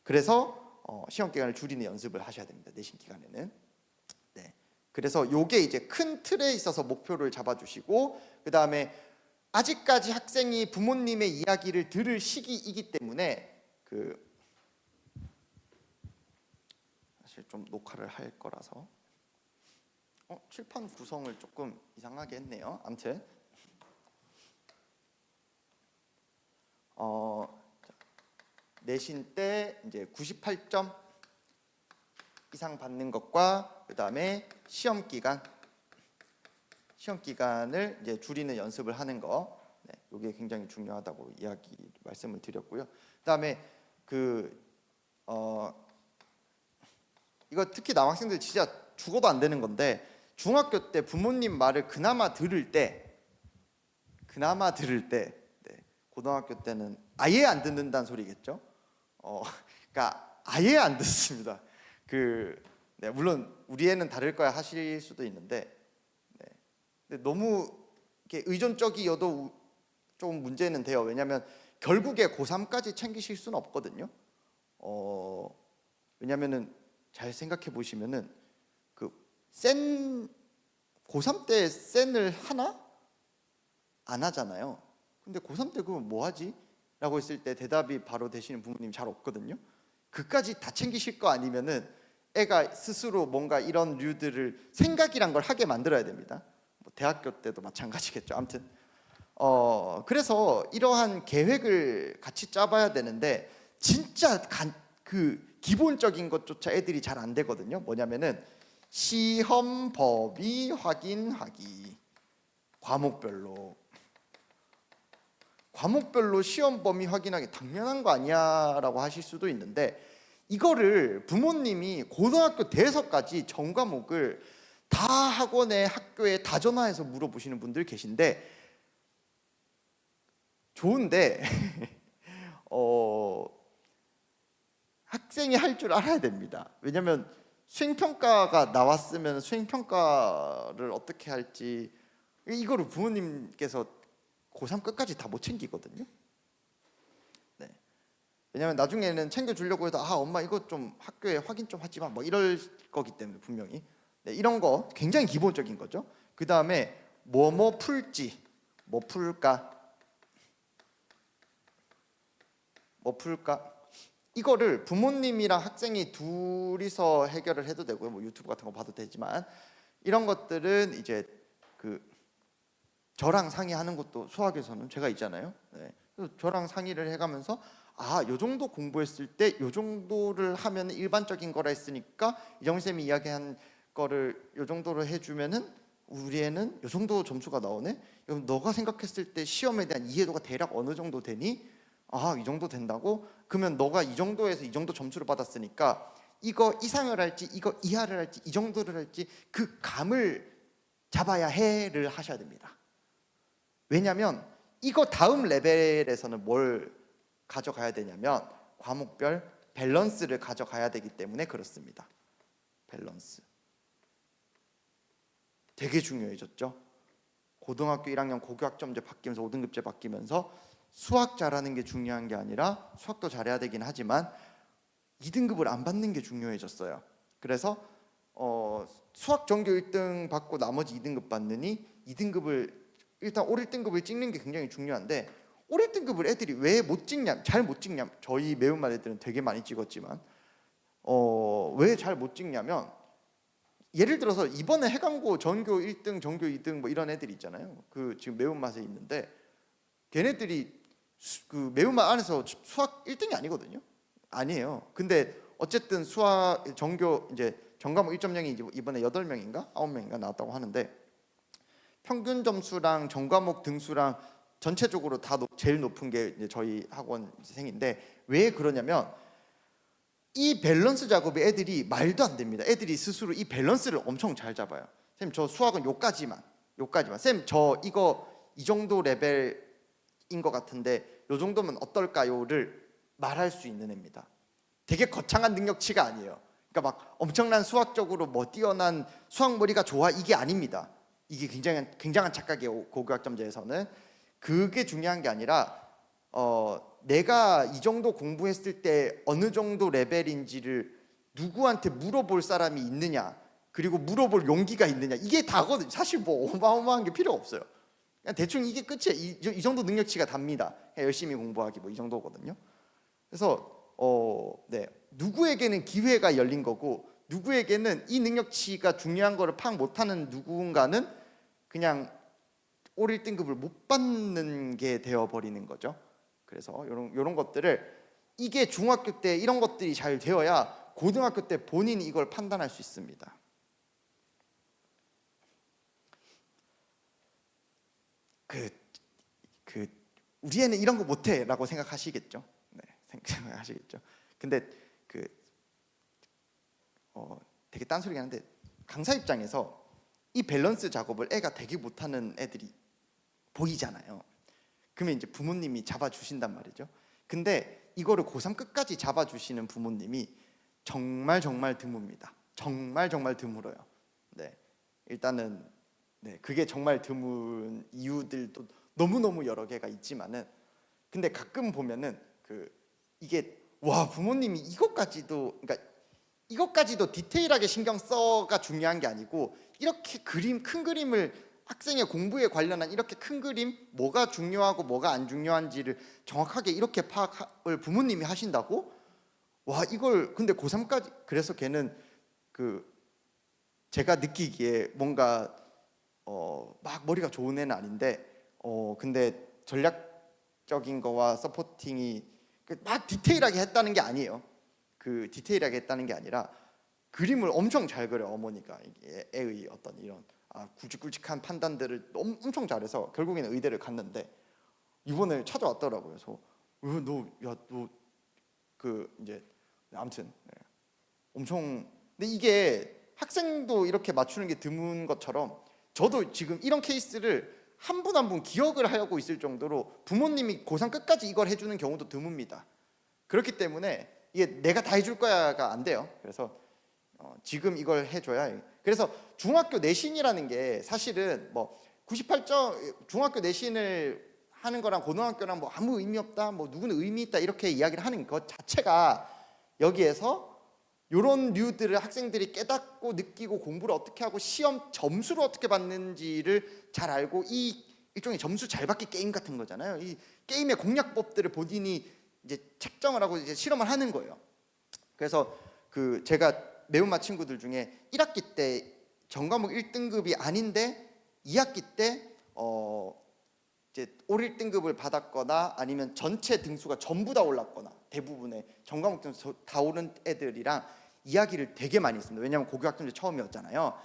그래서 시험 기간을 줄이는 연습을 하셔야 됩니다. 내신 기간에는. 네. 그래서 요게 이제 큰 틀에 있어서 목표를 잡아주시고 그 다음에 아직까지 학생이 부모님의 이야기를 들을 시기이기 때문에 사실 좀 녹화를 할 거라서 칠판 구성을 조금 이상하게 했네요. 아무튼 내신 때 이제 98점 이상 받는 것과 그 다음에 시험 기간을 이제 줄이는 연습을 하는 거, 이게 굉장히 중요하다고 말씀을 드렸고요. 그 다음에 이거 특히 남학생들 진짜 죽어도 안 되는 건데 중학교 때 부모님 말을 그나마 들을 때 고등학교 때는 아예 안 듣는다는 소리겠죠. 그러니까 아예 안 듣습니다. 물론 우리 애는 다를 거야 하실 수도 있는데, 근데 너무 이렇게 의존적이어도 좀 문제는 돼요. 왜냐하면 결국에 고3까지 챙기실 수는 없거든요. 왜냐하면은 잘 생각해 보시면은 고3 때 센을 하나? 안 하잖아요. 근데 고3 때 그럼 뭐 하지? 라고 했을 때 대답이 바로 되시는 부모님 잘 없거든요. 그까지 다 챙기실 거 아니면은 애가 스스로 뭔가 이런 류들을 생각이란 걸 하게 만들어야 됩니다. 뭐 대학교 때도 마찬가지겠죠. 아무튼 그래서 이러한 계획을 같이 짜봐야 되는데 진짜 기본적인 것조차 애들이 잘 안 되거든요. 뭐냐면은 시험 범위 확인하기. 과목별로 시험 범위 확인하기 당연한 거 아니야 라고 하실 수도 있는데 이거를 부모님이 고등학교 돼서까지 전 과목을 다 학교에 다 전화해서 물어보시는 분들 계신데 좋은데 학생이 할 줄 알아야 됩니다. 왜냐하면 수행평가가 나왔으면 수행평가를 어떻게 할지 이거를 부모님께서 고3 끝까지 다 못 챙기거든요. 네. 왜냐하면 나중에는 챙겨주려고 해도 엄마 이거 좀 학교에 확인 좀 하지 마 뭐 이럴 거기 때문에 분명히 이런 거 굉장히 기본적인 거죠. 그 다음에 뭐뭐 풀지 뭐 풀까 이거를 부모님이랑 학생이 둘이서 해결을 해도 되고요. 뭐 유튜브 같은 거 봐도 되지만 이런 것들은 이제 저랑 상의하는 것도 수학에서는 제가 있잖아요. 그래서 저랑 상의를 해가면서 요 정도 공부했을 때 요 정도를 하면 일반적인 거라 했으니까 이정쌤이 이야기한 거를 요 정도로 해주면은 우리 애는 이 정도 점수가 나오네. 그럼 너가 생각했을 때 시험에 대한 이해도가 대략 어느 정도 되니? 아, 이 정도 된다고? 그러면 너가 이 정도에서 이 정도 점수를 받았으니까 이거 이상을 할지 이거 이하를 할지 이 정도를 할지 그 감을 잡아야 해를 하셔야 됩니다. 왜냐하면 이거 다음 레벨에서는 뭘 가져가야 되냐면 과목별 밸런스를 가져가야 되기 때문에 그렇습니다. 밸런스 되게 중요해졌죠. 고등학교 1학년 고교학점제 바뀌면서 5등급제 바뀌면서 수학 잘하는 게 중요한 게 아니라 수학도 잘해야 되긴 하지만 2등급을 안 받는 게 중요해졌어요. 그래서 수학 전교 1등 받고 나머지 2등급 받느니 2등급을 일단 올 1등급을 찍는 게 굉장히 중요한데 올 1등급을 애들이 왜 못 찍냐, 잘 못 찍냐, 저희 매운맛 애들은 되게 많이 찍었지만 왜 잘 못 찍냐면 예를 들어서 이번에 해강고 전교 1등, 전교 2등 뭐 이런 애들이 있잖아요. 그 지금 매운맛에 있는데 걔네들이 그 매운맛 안에서 수학 1등이 아니거든요. 아니에요. 근데 어쨌든 수학 전교 이제 전과목 1.0이 이번에 8명인가 9명인가 나왔다고 하는데 평균 점수랑 전과목 등수랑 전체적으로 다 제일 높은 게 이제 저희 학원생인데 왜 그러냐면 이 밸런스 작업이 애들이 말도 안 됩니다. 애들이 스스로 이 밸런스를 엄청 잘 잡아요. 쌤, 저 수학은 요까지만. 쌤, 저 이거 이 정도 레벨인 것 같은데 요 정도면 어떨까요?를 말할 수 있는 애입니다. 되게 거창한 능력치가 아니에요. 그러니까 막 엄청난 수학적으로 뭐 뛰어난 수학머리가 좋아 이게 아닙니다. 이게 굉장한 착각이에요. 고교학점제에서는 그게 중요한 게 아니라 내가 이 정도 공부했을 때 어느 정도 레벨인지를 누구한테 물어볼 사람이 있느냐, 그리고 물어볼 용기가 있느냐, 이게 다거든요. 사실 뭐 어마어마한 게 필요 없어요. 그냥 대충 이게 끝이에요. 이 정도 능력치가 답니다. 열심히 공부하기 뭐 이 정도거든요. 그래서 네, 누구에게는 기회가 열린 거고 누구에게는 이 능력치가 중요한 거를 파악 못하는 누군가는 그냥 올 1등급을 못 받는 게 되어버리는 거죠. 그래서 이런 것들을 이게 중학교 때 이런 것들이 잘 되어야 고등학교 때 본인이 이걸 판단할 수 있습니다. 우리 애는 이런 거 못해라고 생각하시겠죠. 네, 생각하시겠죠. 근데 되게 딴소리가 하는데 강사 입장에서 이 밸런스 작업을 애가 되게 못하는 애들이 보이잖아요. 그러면 이제 부모님이 잡아주신단 말이죠. 근데 이거를 고3 끝까지 잡아주시는 부모님이 정말 드뭅니다. 정말 드물어요. 네, 일단은 네, 그게 정말 드문 이유들도 너무너무 여러 개가 있지만은 근데 가끔 보면은 이게 와 부모님이 이것까지도 그러니까 이것까지도 디테일하게 신경 써가 중요한 게 아니고 이렇게 큰 그림을 학생의 공부에 관련한 이렇게 큰 그림 뭐가 중요하고 뭐가 안 중요한지를 정확하게 이렇게 파악을 부모님이 하신다고? 와 이걸 근데 고3까지 그래서 걔는 제가 느끼기에 뭔가 막 머리가 좋은 애는 아닌데 근데 전략적인 거와 서포팅이 막 디테일하게 했다는 게 아니에요. 디테일하게 했다는 게 아니라 그림을 엄청 잘 그려 어머니가 애의 어떤 이런 굵직굵직한 판단들을 엄청 잘해서 결국에는 의대를 갔는데 이번에 찾아왔더라고요. 그래서 너 이제 아무튼 네. 엄청 근데 이게 학생도 이렇게 맞추는 게 드문 것처럼 저도 지금 이런 케이스를 한 분 한 분 기억을 하고 있을 정도로 부모님이 고3 끝까지 이걸 해주는 경우도 드뭅니다. 그렇기 때문에 이게 내가 다 해줄 거야가 안 돼요. 그래서 지금 이걸 해줘야. 그래서 중학교 내신이라는 게 사실은 뭐 98점 중학교 내신을 하는 거랑 고등학교랑 뭐 아무 의미 없다, 뭐 누구는 의미 있다 이렇게 이야기를 하는 것 자체가 여기에서 이런 류들을 학생들이 깨닫고 느끼고 공부를 어떻게 하고 시험 점수를 어떻게 받는지를 잘 알고 이 일종의 점수 잘 받기 게임 같은 거잖아요. 이 게임의 공략법들을 본인이 이제 책정을 하고 이제 실험을 하는 거예요. 그래서 제가 매운맛 친구들 중에 1학기 때 전과목 1등급이 아닌데 2학기 때 이제 올 1등급을 받았거나 아니면 전체 등수가 전부 다 올랐거나 대부분의 전과목 등수 다 오른 애들이랑 이야기를 되게 많이 했습니다. 왜냐하면 고교학점제 처음이었잖아요.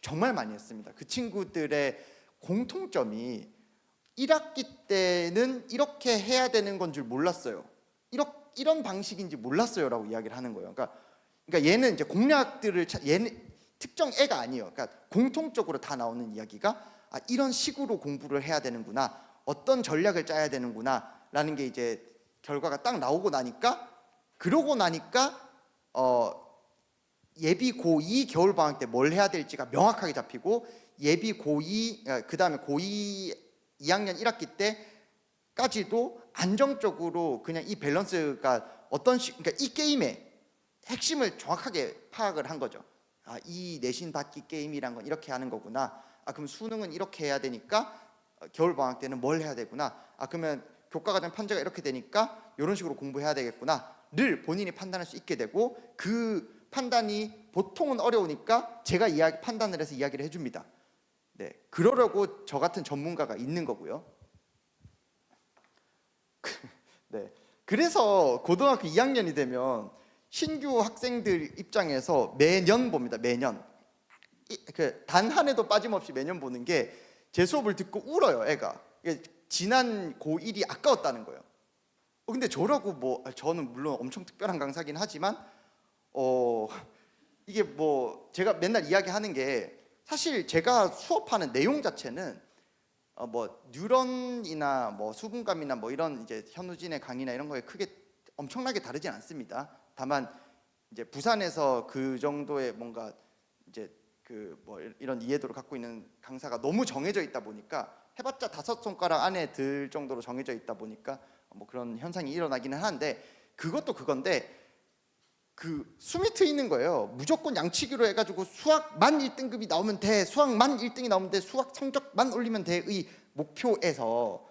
정말 많이 했습니다. 그 친구들의 공통점이 1학기 때는 이렇게 해야 되는 건 줄 몰랐어요. 이런 방식인지 몰랐어요라고 이야기를 하는 거예요. 그러니까 얘는 이제 공략들을 얘는 특정 애가 아니에요. 그러니까 공통적으로 다 나오는 이야기가 이런 식으로 공부를 해야 되는구나, 어떤 전략을 짜야 되는구나라는 게 이제 결과가 딱 나오고 나니까, 그러고 나니까 예비 고2 겨울 방학 때 뭘 해야 될지가 명확하게 잡히고, 예비 고2 그다음에 고2 2학년 1학기 때까지도 안정적으로 그냥 이 밸런스가 그러니까 이 게임의 핵심을 정확하게 파악을 한 거죠. 이 내신 받기 게임이란 건 이렇게 하는 거구나. 그럼 수능은 이렇게 해야 되니까 겨울 방학 때는 뭘 해야 되구나. 그러면 교과과정 편제가 이렇게 되니까 이런 식으로 공부해야 되겠구나를 본인이 판단할 수 있게 되고, 그 판단이 보통은 어려우니까 제가 판단을 해서 이야기를 해줍니다. 네, 그러려고 저 같은 전문가가 있는 거고요. 네, 그래서 고등학교 2학년이 되면 신규 학생들 입장에서 매년 봅니다. 매년 단 한 해도 빠짐없이 매년 보는 게, 제 수업을 듣고 울어요. 애가 지난 고1이 아까웠다는 거예요. 근데 저라고 뭐 저는 물론 엄청 특별한 강사긴 하지만 이게 뭐 제가 맨날 이야기하는 게, 사실 제가 수업하는 내용 자체는 뭐 뉴런이나 뭐 수분감이나 뭐 이런 이제 현우진의 강의나 이런 거에 크게 엄청나게 다르진 않습니다. 다만 이제 부산에서 그 정도의 뭔가 이제 그 뭐 이런 이해도를 갖고 있는 강사가 너무 정해져 있다 보니까, 해봤자 5손가락 안에 들 정도로 정해져 있다 보니까 뭐 그런 현상이 일어나기는 하는데, 그것도 그건데 그 숨이 트이는 거예요. 무조건 양치기로 해가지고 수학만 1등급이 나오면 돼, 수학만 1등이 나오면 돼, 수학 성적만 올리면 돼의 목표에서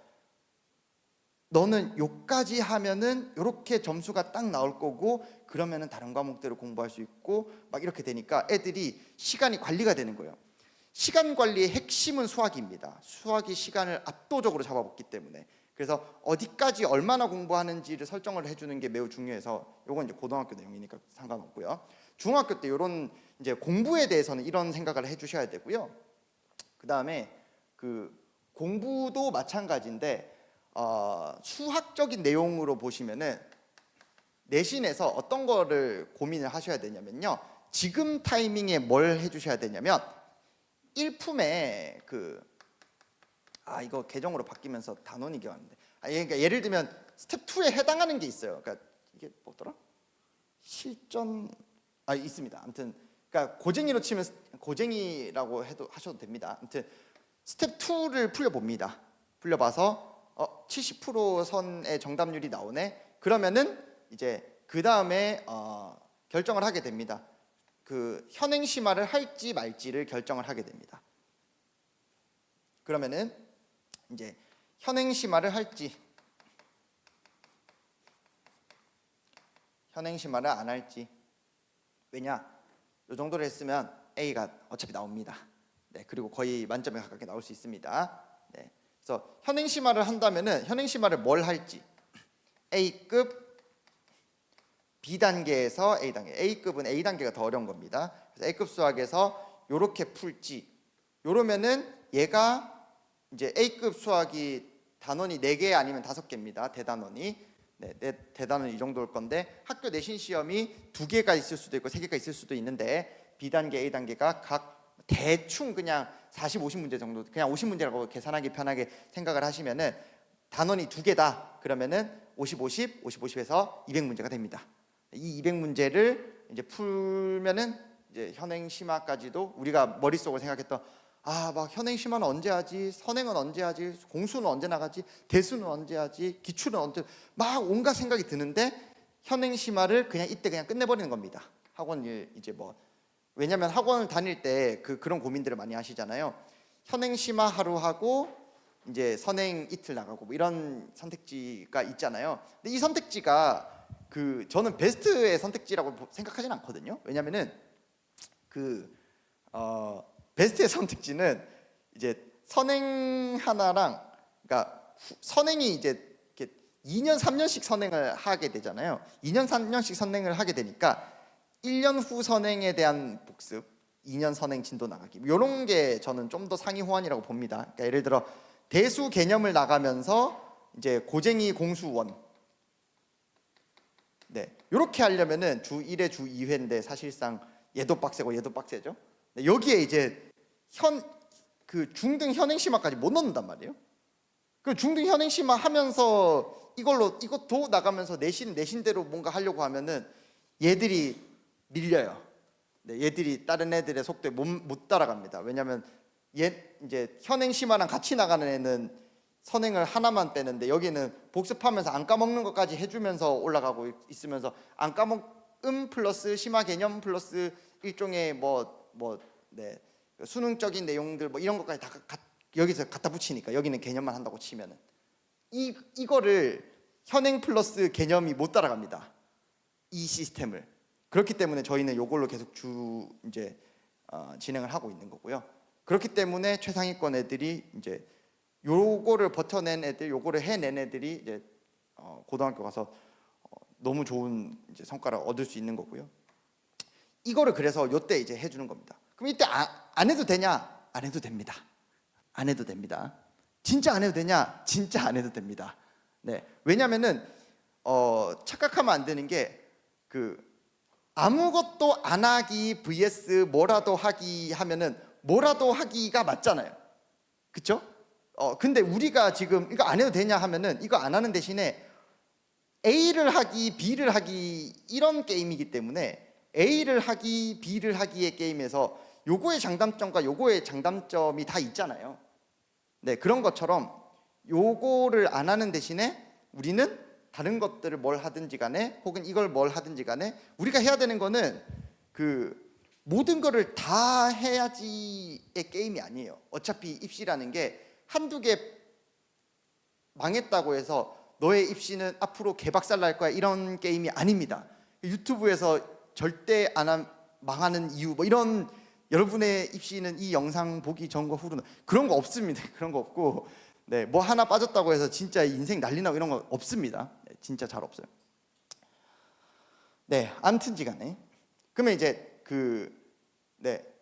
너는 요까지 하면은 요렇게 점수가 딱 나올 거고, 그러면은 다른 과목들을 공부할 수 있고 막 이렇게 되니까 애들이 시간이 관리가 되는 거예요. 시간 관리의 핵심은 수학입니다. 수학이 시간을 압도적으로 잡아먹기 때문에. 그래서 어디까지 얼마나 공부하는지를 설정을 해주는 게 매우 중요해서, 요건 이제 고등학교 내용이니까 상관없고요. 중학교 때 요런 이제 공부에 대해서는 이런 생각을 해주셔야 되고요. 그 다음에 그 공부도 마찬가지인데 수학적인 내용으로 보시면은 내신에서 어떤 거를 고민을 하셔야 되냐면요, 지금 타이밍에 뭘 해주셔야 되냐면, 일품에 이거 계정으로 바뀌면서 단원이 기억하는데, 그러니까 예를 들면 스텝 2에 해당하는 게 있어요. 그러니까 이게 뭐더라? 실전 있습니다. 아무튼 그러니까 고쟁이로 치면 고쟁이라고 하셔도 됩니다. 아무튼 스텝 2를 풀려봅니다. 풀려봐서 70% 선의 정답률이 나오네. 그러면은 이제 그 다음에 결정을 하게 됩니다. 그 현행 심화를 할지 말지를 결정을 하게 됩니다. 그러면은 이제 현행 심화를 할지, 현행 심화를 안 할지. 왜냐? 이 정도를 했으면 A가 어차피 나옵니다. 네, 그리고 거의 만점에 가깝게 나올 수 있습니다. 네, 그래서 현행 심화를 한다면은 현행 심화를 뭘 할지, A급, B단계에서 A단계, A급은 A단계가 더 어려운 겁니다. 그래서 A급 수학에서 요렇게 풀지, 요러면은 얘가 이제 A급 수학이 단원이 4개 아니면 5개입니다. 대단원이. 네, 대단원 이 정도일 건데, 학교 내신 시험이 2개가 있을 수도 있고 3개가 있을 수도 있는데, B단계, A단계가 각 대충 그냥 40, 50문제 정도, 그냥 50문제라고 계산하기 편하게 생각을 하시면은, 단원이 2개다 그러면은 50, 50, 50, 50에서 200문제가 됩니다. 이 200문제를 이제 풀면은 이제 현행 심화까지도 우리가 머릿속으로 생각했던 막 현행 심화는 언제 하지, 선행은 언제 하지, 공수는 언제 나가지, 대수는 언제 하지, 기출은 언제, 막 온갖 생각이 드는데, 현행 심화를 그냥 이때 그냥 끝내버리는 겁니다. 학원 이제 뭐, 왜냐면 학원을 다닐 때 그런 고민들을 많이 하시잖아요. 현행 심화 하루 하고 이제 선행 이틀 나가고 뭐 이런 선택지가 있잖아요. 근데 이 선택지가 저는 베스트의 선택지라고 생각하진 않거든요. 왜냐면은 베스트의 선택지는 이제 선행 하나랑, 그러니까 선행이 이제 이렇게 2년 3년씩 선행을 하게 되잖아요. 2년 3년씩 선행을 하게 되니까 1년 후 선행에 대한 복습, 2년 선행 진도 나가기 이런 게 저는 좀 더 상위 호환이라고 봅니다. 그러니까 예를 들어 대수 개념을 나가면서 이제 고쟁이 공수원 네 이렇게 하려면은 주 1회 주 2회인데 사실상 얘도 빡세고 얘도 빡세죠. 네, 여기에 이제 그 중등 현행 심화까지 못 넣는단 말이에요. 그 중등 현행 심화 하면서 이것도 나가면서 내신대로 뭔가 하려고 하면은 얘들이 밀려요. 네, 얘들이 다른 애들의 속도에 못 따라갑니다. 왜냐하면 이제 현행 심화랑 같이 나가는 애는 선행을 하나만 빼는데 여기는 복습하면서 안 까먹는 것까지 해주면서 올라가고 있으면서 안 까먹음 플러스 심화 개념 플러스 일종의 네, 수능적인 내용들 뭐 이런 것까지 다 여기서 갖다 붙이니까 여기는 개념만 한다고 치면은 이거를 현행 플러스 개념이 못 따라갑니다. 이 시스템을. 그렇기 때문에 저희는 이걸로 계속 이제 진행을 하고 있는 거고요. 그렇기 때문에 최상위권 애들이 이제 요거를 버텨낸 애들, 요거를 해낸 애들이 이제 고등학교 가서 너무 좋은 이제 성과를 얻을 수 있는 거고요. 이거를 그래서 요때 이제 해주는 겁니다. 그럼 이때 안 해도 되냐? 안 해도 됩니다. 안 해도 됩니다. 진짜 안 해도 되냐? 진짜 안 해도 됩니다. 네, 왜냐면은 착각하면 안 되는 게 그 아무것도 안 하기 vs 뭐라도 하기 하면은 뭐라도 하기가 맞잖아요. 그쵸? 근데 우리가 지금 이거 안 해도 되냐 하면은 이거 안 하는 대신에 A를 하기 B를 하기 이런 게임이기 때문에 A를 하기 B를 하기의 게임에서 요거의 장단점과 요거의 장단점이 다 있잖아요. 네, 그런 것처럼 요거를 안 하는 대신에 우리는 다른 것들을 뭘 하든지 간에 혹은 이걸 뭘 하든지 간에 우리가 해야 되는 거는 그 모든 거를 다 해야지의 게임이 아니에요. 어차피 입시라는 게 한두 개 망했다고 해서 너의 입시는 앞으로 개박살 날 거야 이런 게임이 아닙니다. 유튜브에서 절대 망하는 이유 뭐 이런 여러분의 입시는 이 영상 보기 전과 후로는 그런 거 없습니다. 그런 거 없고 네, 뭐 하나 빠졌다고 해서 진짜 인생 난리 나고 이런 거 없습니다. 네, 진짜 잘 없어요. 네, 암튼지간에 그러면 이제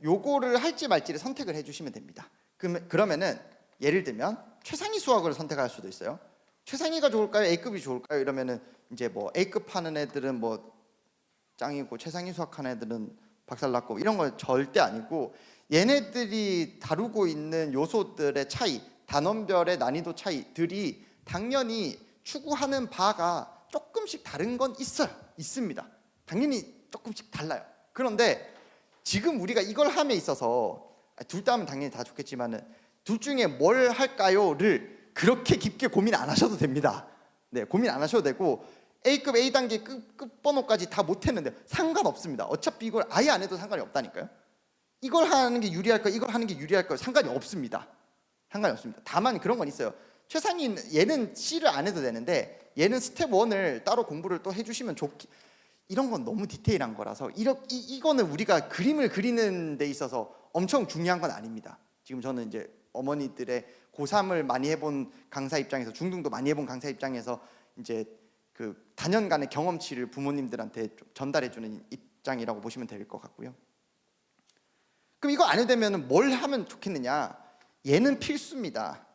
요거를 할지 말지를 선택을 해주시면 됩니다. 그러면은 예를 들면 최상위 수학을 선택할 수도 있어요. 최상위가 좋을까요? A급이 좋을까요? 이러면은 이제 뭐 A급 하는 애들은 뭐 짱이고 최상위 수학 하는 애들은 박살났고 이런 건 절대 아니고 얘네들이 다루고 있는 요소들의 차이, 단원별의 난이도 차이들이 당연히 추구하는 바가 조금씩 다른 건 있습니다. 당연히 조금씩 달라요. 그런데 지금 우리가 이걸 함에 있어서 둘 다 하면 당연히 다 좋겠지만은 둘 중에 뭘 할까요를 그렇게 깊게 고민 안 하셔도 됩니다. 네, 고민 안 하셔도 되고 A급 A단계 끝번호까지 다 못했는데 상관없습니다. 어차피 이걸 아예 안 해도 상관이 없다니까요. 이걸 하는 게 유리할까 이걸 하는 게 유리할까 상관이 없습니다. 상관이 없습니다. 다만 그런 건 있어요. 최상위는 얘는 C를 안 해도 되는데 얘는 스텝 1을 따로 공부를 또 해주시면 이런 건 너무 디테일한 거라서 이거는 우리가 그림을 그리는 데 있어서 엄청 중요한 건 아닙니다. 지금 저는 이제 어머니들의 고3을 많이 해본 강사 입장에서 중등도 많이 해본 강사 입장에서 이제 그 단연간의 경험치를 부모님들한테 좀 전달해주는 입장이라고 보시면 될 것 같고요. 그럼 이거 안 해도 되면 뭘 하면 좋겠느냐? 얘는 필수입니다.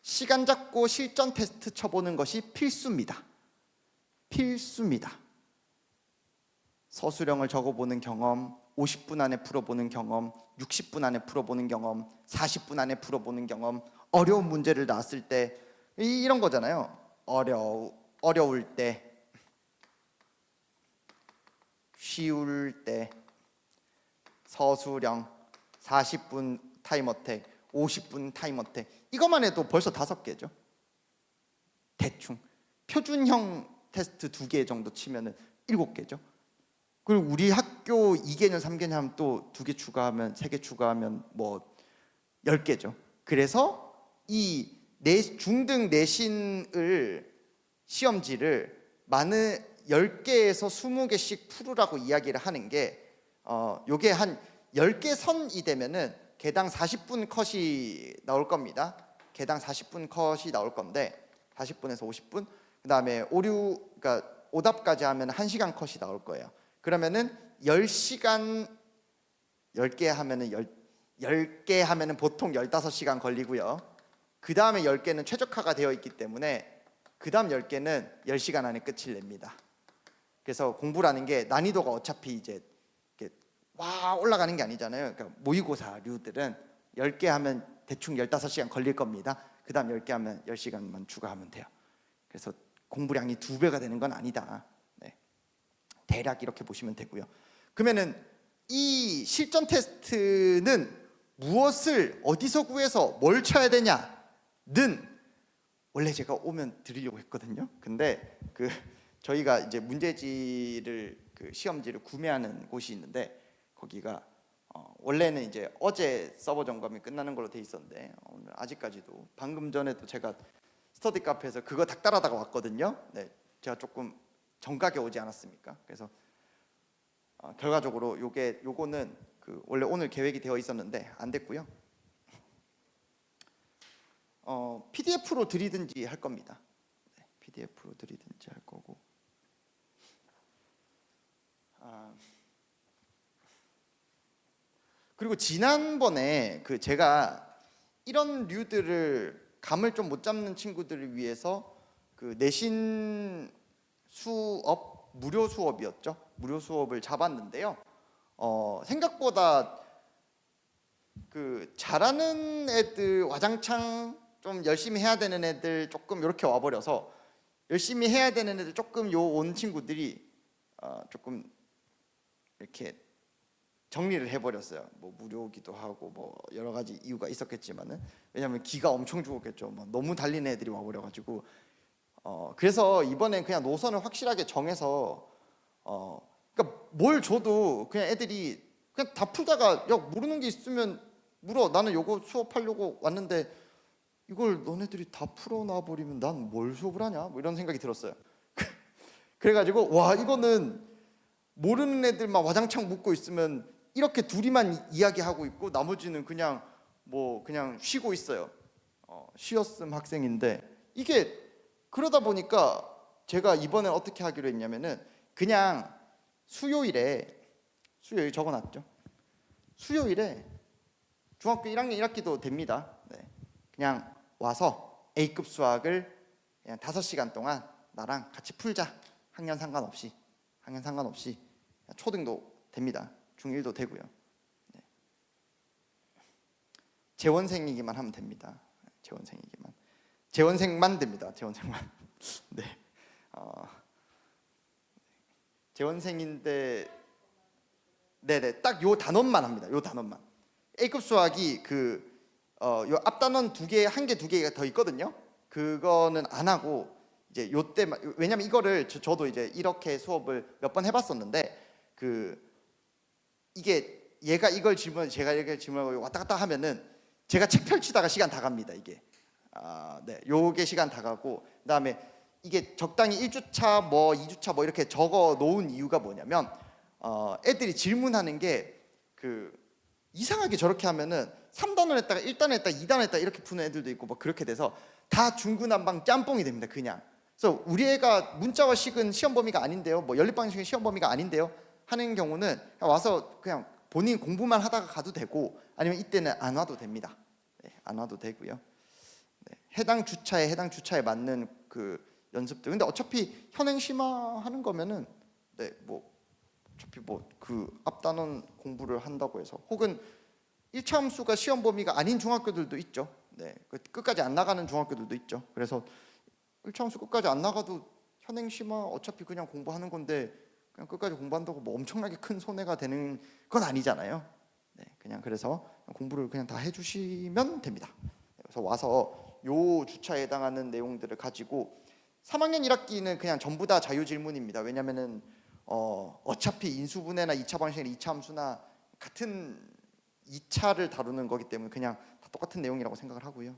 시간 잡고 실전 테스트 쳐보는 것이 필수입니다. 필수입니다. 서술형을 적어보는 경험, 50분 안에 풀어보는 경험, 60분 안에 풀어보는 경험, 40분 안에 풀어보는 경험, 어려운 문제를 나왔을 때 이런 거잖아요. 어려울 때, 쉬울 때, 서술형, 40분 타임어택, 50분 타임어택 이것만 해도 벌써 5개죠. 대충 표준형 테스트 2개 정도 치면은 7개죠. 그리고 우리 학교 2개년 3개년 하면 또 2개 추가하면 3개 추가하면 뭐 10개죠. 그래서 이 중등 내신을 시험지를 많은 10개에서 20개씩 풀으라고 이야기를 하는 게 요게 한 10개 선이 되면은 개당 40분 컷이 나올 겁니다. 개당 40분 컷이 나올 건데 40분에서 50분. 그다음에 그러니까 오답까지 하면 1시간 컷이 나올 거예요. 그러면은 10시간 10개 하면은 10개 하면은 보통 15시간 걸리고요. 그 다음에 10개는 최적화가 되어 있기 때문에 그 다음 10개는 10시간 안에 끝을 냅니다. 그래서 공부라는 게 난이도가 어차피 이제 이렇게 와 올라가는 게 아니잖아요. 그러니까 모의고사류들은 10개 하면 대충 15시간 걸릴 겁니다. 그 다음 10개 하면 10시간만 추가하면 돼요. 그래서 공부량이 2배가 되는 건 아니다. 네. 대략 이렇게 보시면 되고요. 그러면은 이 실전 테스트는 무엇을 어디서 구해서 뭘 쳐야 되냐는 원래 제가 오면 드리려고 했거든요. 근데 저희가 이제 문제지를 시험지를 구매하는 곳이 있는데 거기가 원래는 이제 어제 서버 점검이 끝나는 걸로 돼 있었는데 오늘 아직까지도 방금 전에도 제가 스터디 카페에서 그거 닥달하다가 왔거든요. 네, 제가 조금 정각에 오지 않았습니까? 그래서 결과적으로 요거는 원래 오늘 계획이 되어 있었는데 안 됐고요. PDF로 드리든지 할 겁니다. 네, PDF로 드리든지 할 거고. 그리고 지난번에 제가 이런 류들을 감을 좀 못 잡는 친구들을 위해서 내신 수업 무료 수업이었죠. 무료 수업을 잡았는데요. 생각보다 잘하는 애들 와장창 좀 열심히 해야 되는 애들 조금 이렇게 와버려서 열심히 해야 되는 애들 조금 온 친구들이 조금 이렇게 정리를 해버렸어요. 뭐 무료기도 하고 뭐 여러 가지 이유가 있었겠지만은 왜냐하면 기가 엄청 죽었겠죠. 뭐 너무 달리는 애들이 와버려가지고 그래서 이번엔 그냥 노선을 확실하게 정해서 그러니까 뭘 줘도 그냥 애들이 그냥 다 풀다가 야 모르는 게 있으면 물어. 나는 요거 수업하려고 왔는데 이걸 너네들이 다 풀어놔 버리면 난 뭘 수업을 하냐? 뭐 이런 생각이 들었어요. 그래가지고 와 이거는 모르는 애들만 와장창 묻고 있으면 이렇게 둘이만 이야기하고 있고 나머지는 그냥 그냥 쉬고 있어요. 쉬었음 학생인데 이게 그러다 보니까 제가 이번에 어떻게 하기로 했냐면은 그냥 수요일에 적어놨죠. 수요일에 중학교 1학년 1학기도 됩니다. 네. 그냥 와서 A급 수학을 그냥 5시간 동안 나랑 같이 풀자. 학년 상관없이 초등도 됩니다. 중1도 되고요. 네. 재원생이기만 하면 됩니다. 재원생만 됩니다. 재원생만. 네. 재원생인데 네네 딱 요 단원만 합니다. 요 단원만. A급 수학이 요 앞단원 2개, 1개, 2개가 더 있거든요. 그거는 안 하고 이제 요때 왜냐면 이거를 저도 이제 이렇게 수업을 몇 번 해봤었는데 이게 얘가 이걸 질문 제가 이렇게 질문하고 왔다 갔다 하면은 제가 책 펼치다가 시간 다 갑니다. 이게 네 요게 시간 다 가고 그다음에 이게 적당히 1주차 뭐 2주차 뭐 이렇게 적어 놓은 이유가 뭐냐면 애들이 질문하는 게 이상하게 저렇게 하면은 3단원 했다가 1단원 했다가 2단원 했다가 이렇게 푸는 애들도 있고 뭐 그렇게 돼서 다 중구난방 짬뽕이 됩니다. 그냥. 그래서 우리 애가 문자와 식은 시험 범위가 아닌데요. 뭐 연립방식은 시험 범위가 아닌데요. 하는 경우는 그냥 와서 그냥 본인 공부만 하다가 가도 되고 아니면 이때는 안 와도 됩니다. 네, 안 와도 되고요. 네, 해당 주차에 맞는 연습들. 근데 어차피 현행 심화 하는 거면은 네, 뭐 어차피 앞단원 공부를 한다고 해서 혹은 1차 함수가 시험 범위가 아닌 중학교들도 있죠. 네, 끝까지 안 나가는 중학교들도 있죠. 그래서 1차 함수 끝까지 안 나가도 현행 심화 어차피 그냥 공부하는 건데 그냥 끝까지 공부한다고 뭐 엄청나게 큰 손해가 되는 건 아니잖아요. 네, 그냥 그래서 공부를 그냥 다 해주시면 됩니다. 그래서 와서 요 주차에 해당하는 내용들을 가지고 3학년 1학기는 그냥 전부 다 자유 질문입니다. 왜냐면은 어차피 인수분해나 2차 방식이나 2차 함수나 같은 2차를 다루는 거기 때문에 그냥 다 똑같은 내용이라고 생각을 하고요.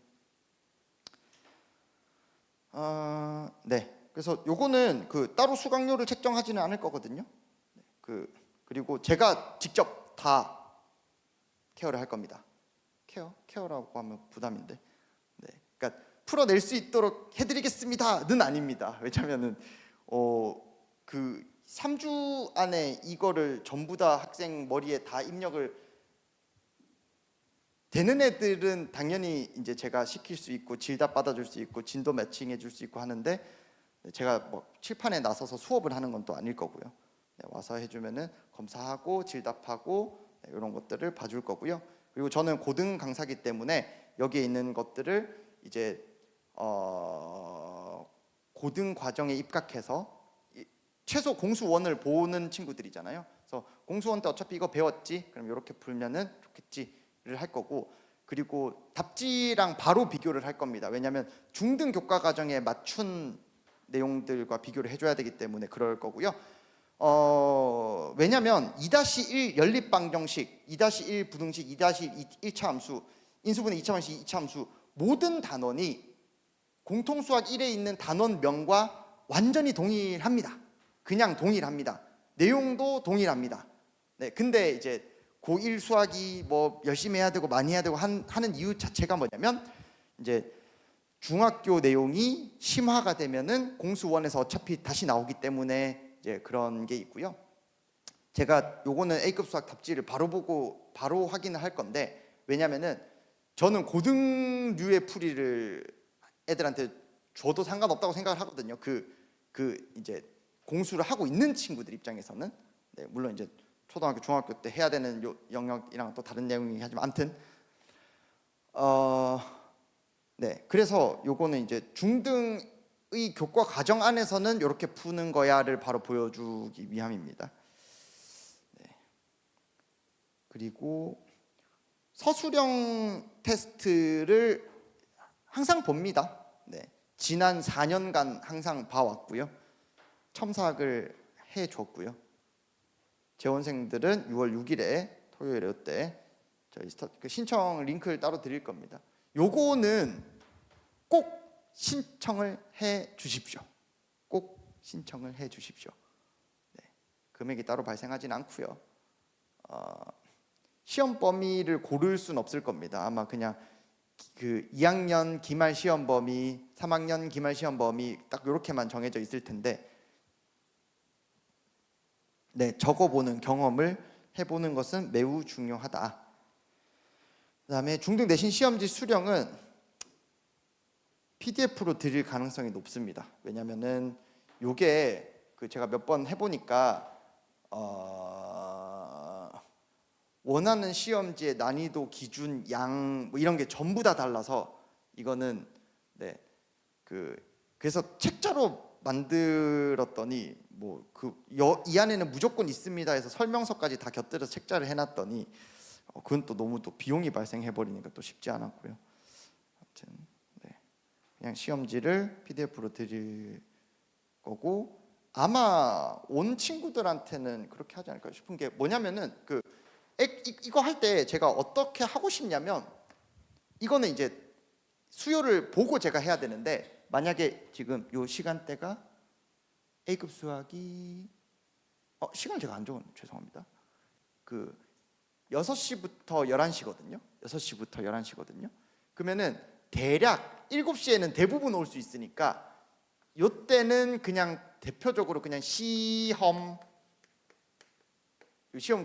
네. 그래서 요거는 따로 수강료를 책정하지는 않을 거거든요. 그리고 제가 직접 다 케어를 할 겁니다. 케어라고 하면 부담인데. 네. 그러니까 풀어낼 수 있도록 해드리겠습니다는 아닙니다. 왜냐면은 그 3주 안에 이거를 전부 다 학생 머리에 다 입력을 되는 애들은 당연히 이제 제가 시킬 수 있고 질답 받아줄 수 있고 진도 매칭해 줄 수 있고 하는데 제가 뭐 칠판에 나서서 수업을 하는 건 또 아닐 거고요. 와서 해주면은 검사하고 질답하고 이런 것들을 봐줄 거고요. 그리고 저는 고등 강사기 때문에 여기에 있는 것들을 이제 고등 과정에 입각해서 최소 공수원을 보는 친구들이잖아요. 그래서 공수원 때 어차피 이거 배웠지? 그럼 이렇게 풀면은 좋겠지를 할 거고, 그리고 답지랑 바로 비교를 할 겁니다. 왜냐하면 중등 교과 과정에 맞춘 내용들과 비교를 해줘야 되기 때문에 그럴 거고요. 왜냐하면 2-1 연립방정식, 2-1 부등식, 2-1 1차 함수, 인수분해 2차 방식, 2차 함수 모든 단원이 공통수학 1에 있는 단원명과 완전히 동일합니다. 그냥 동일합니다. 내용도 동일합니다. 네, 근데 이제 고1 수학이 뭐 열심히 해야 되고 많이 해야 되고 하는 이유 자체가 뭐냐면 이제 중학교 내용이 심화가 되면은 공수원에서 어차피 다시 나오기 때문에 이제 그런 게 있고요. 제가 요거는 A급 수학 답지를 바로 보고 바로 확인을 할 건데, 왜냐면은 저는 고등류의 풀이를 애들한테 줘도 상관없다고 생각을 하거든요. 그 이제 공수를 하고 있는 친구들 입장에서는. 네, 물론 이제 초등학교, 중학교 때 해야 되는 요 영역이랑 또 다른 내용이긴 하지만 아무튼 네, 그래서 요거는 이제 중등의 교과 과정 안에서는 이렇게 푸는 거야를 바로 보여주기 위함입니다. 네. 그리고 서술형 테스트를 항상 봅니다. 네. 지난 4년간 항상 봐왔고요. 첨삭을 해줬고요. 재원생들은 6월 6일에 토요일에 이때 저희 신청 링크를 따로 드릴 겁니다. 요거는 꼭 신청을 해 주십시오. 꼭 신청을 해 주십시오. 네. 금액이 따로 발생하진 않고요. 시험 범위를 고를 수는 없을 겁니다. 아마 그냥 그 2학년 기말 시험 범위, 3학년 기말 시험 범위 딱 이렇게만 정해져 있을 텐데, 네, 적어보는 경험을 해보는 것은 매우 중요하다. 그다음에 중등 내신 시험지 수령은 PDF로 드릴 가능성이 높습니다. 왜냐면은 요게 그 제가 몇 번 해보니까 원하는 시험지의 난이도 기준, 양 뭐 이런 게 전부 다 달라서 이거는 네, 그래서 책자로 만들었더니 뭐 이 안에는 무조건 있습니다 해서 설명서까지 다 곁들여서 책자를 해놨더니 그건 또 너무 또 비용이 발생해 버리니까 또 쉽지 않았고요. 아무튼 네, 그냥 시험지를 PDF로 드릴 거고, 아마 온 친구들한테는 그렇게 하지 않을까 싶은 게 뭐냐면은 이거 할 때 제가 어떻게 하고 싶냐면, 이거는 이제 수요를 보고 제가 해야 되는데, 만약에 지금 요 시간대가 A급 수학이 시간 제가 안 적었네, 죄송합니다. 6시부터 11시거든요. 6시부터 11시거든요. 그러면은 대략 7시에는 대부분 올 수 있으니까 요때는 그냥 대표적으로 그냥 시험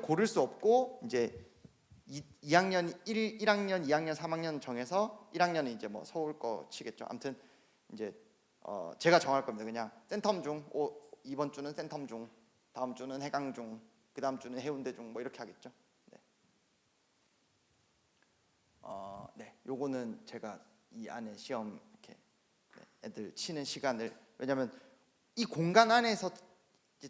고를 수 없고 이제 2학년 1학년, 2학년, 3학년 정해서 1학년은 이제 뭐 서울 거 치겠죠. 아무튼 이제 제가 정할 겁니다. 그냥 센텀 중, 이번 주는 센텀 중, 다음 주는 해강 중, 그 다음 주는 해운대 중, 뭐 이렇게 하겠죠. 네. 네, 요거는 제가 이 안에 시험 이렇게 애들 치는 시간을, 왜냐면 이 공간 안에서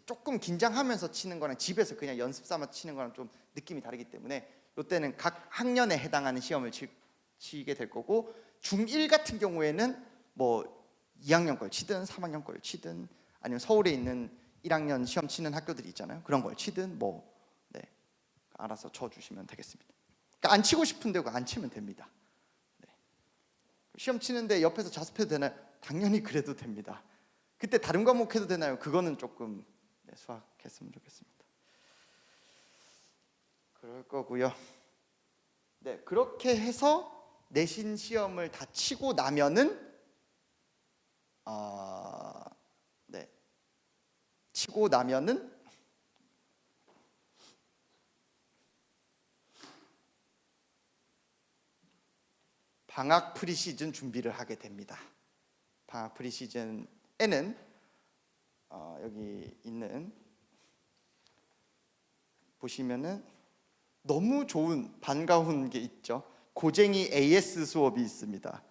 조금 긴장하면서 치는 거랑 집에서 그냥 연습 삼아 치는 거랑 좀 느낌이 다르기 때문에 이때는 각 학년에 해당하는 시험을 치게 될 거고, 중1 같은 경우에는 뭐 2학년 걸 치든 3학년 걸 치든 아니면 서울에 있는 1학년 시험 치는 학교들이 있잖아요. 그런 걸 치든 뭐 네, 알아서 쳐주시면 되겠습니다. 그러니까 안 치고 싶은데 안 치면 됩니다. 네. 시험 치는데 옆에서 자습해도 되나요? 당연히 그래도 됩니다. 그때 다른 과목 해도 되나요? 그거는 조금 수학했으면 좋겠습니다. 그럴 거고요. 네, 그렇게 해서 내신 시험을 다 치고 나면은 치고 나면은 방학 프리시즌 준비를 하게 됩니다. 방학 프리시즌에는 여기 있는 보시면은 너무 좋은 반가운 게 있죠. 고쟁이 AS 수업이 있습니다.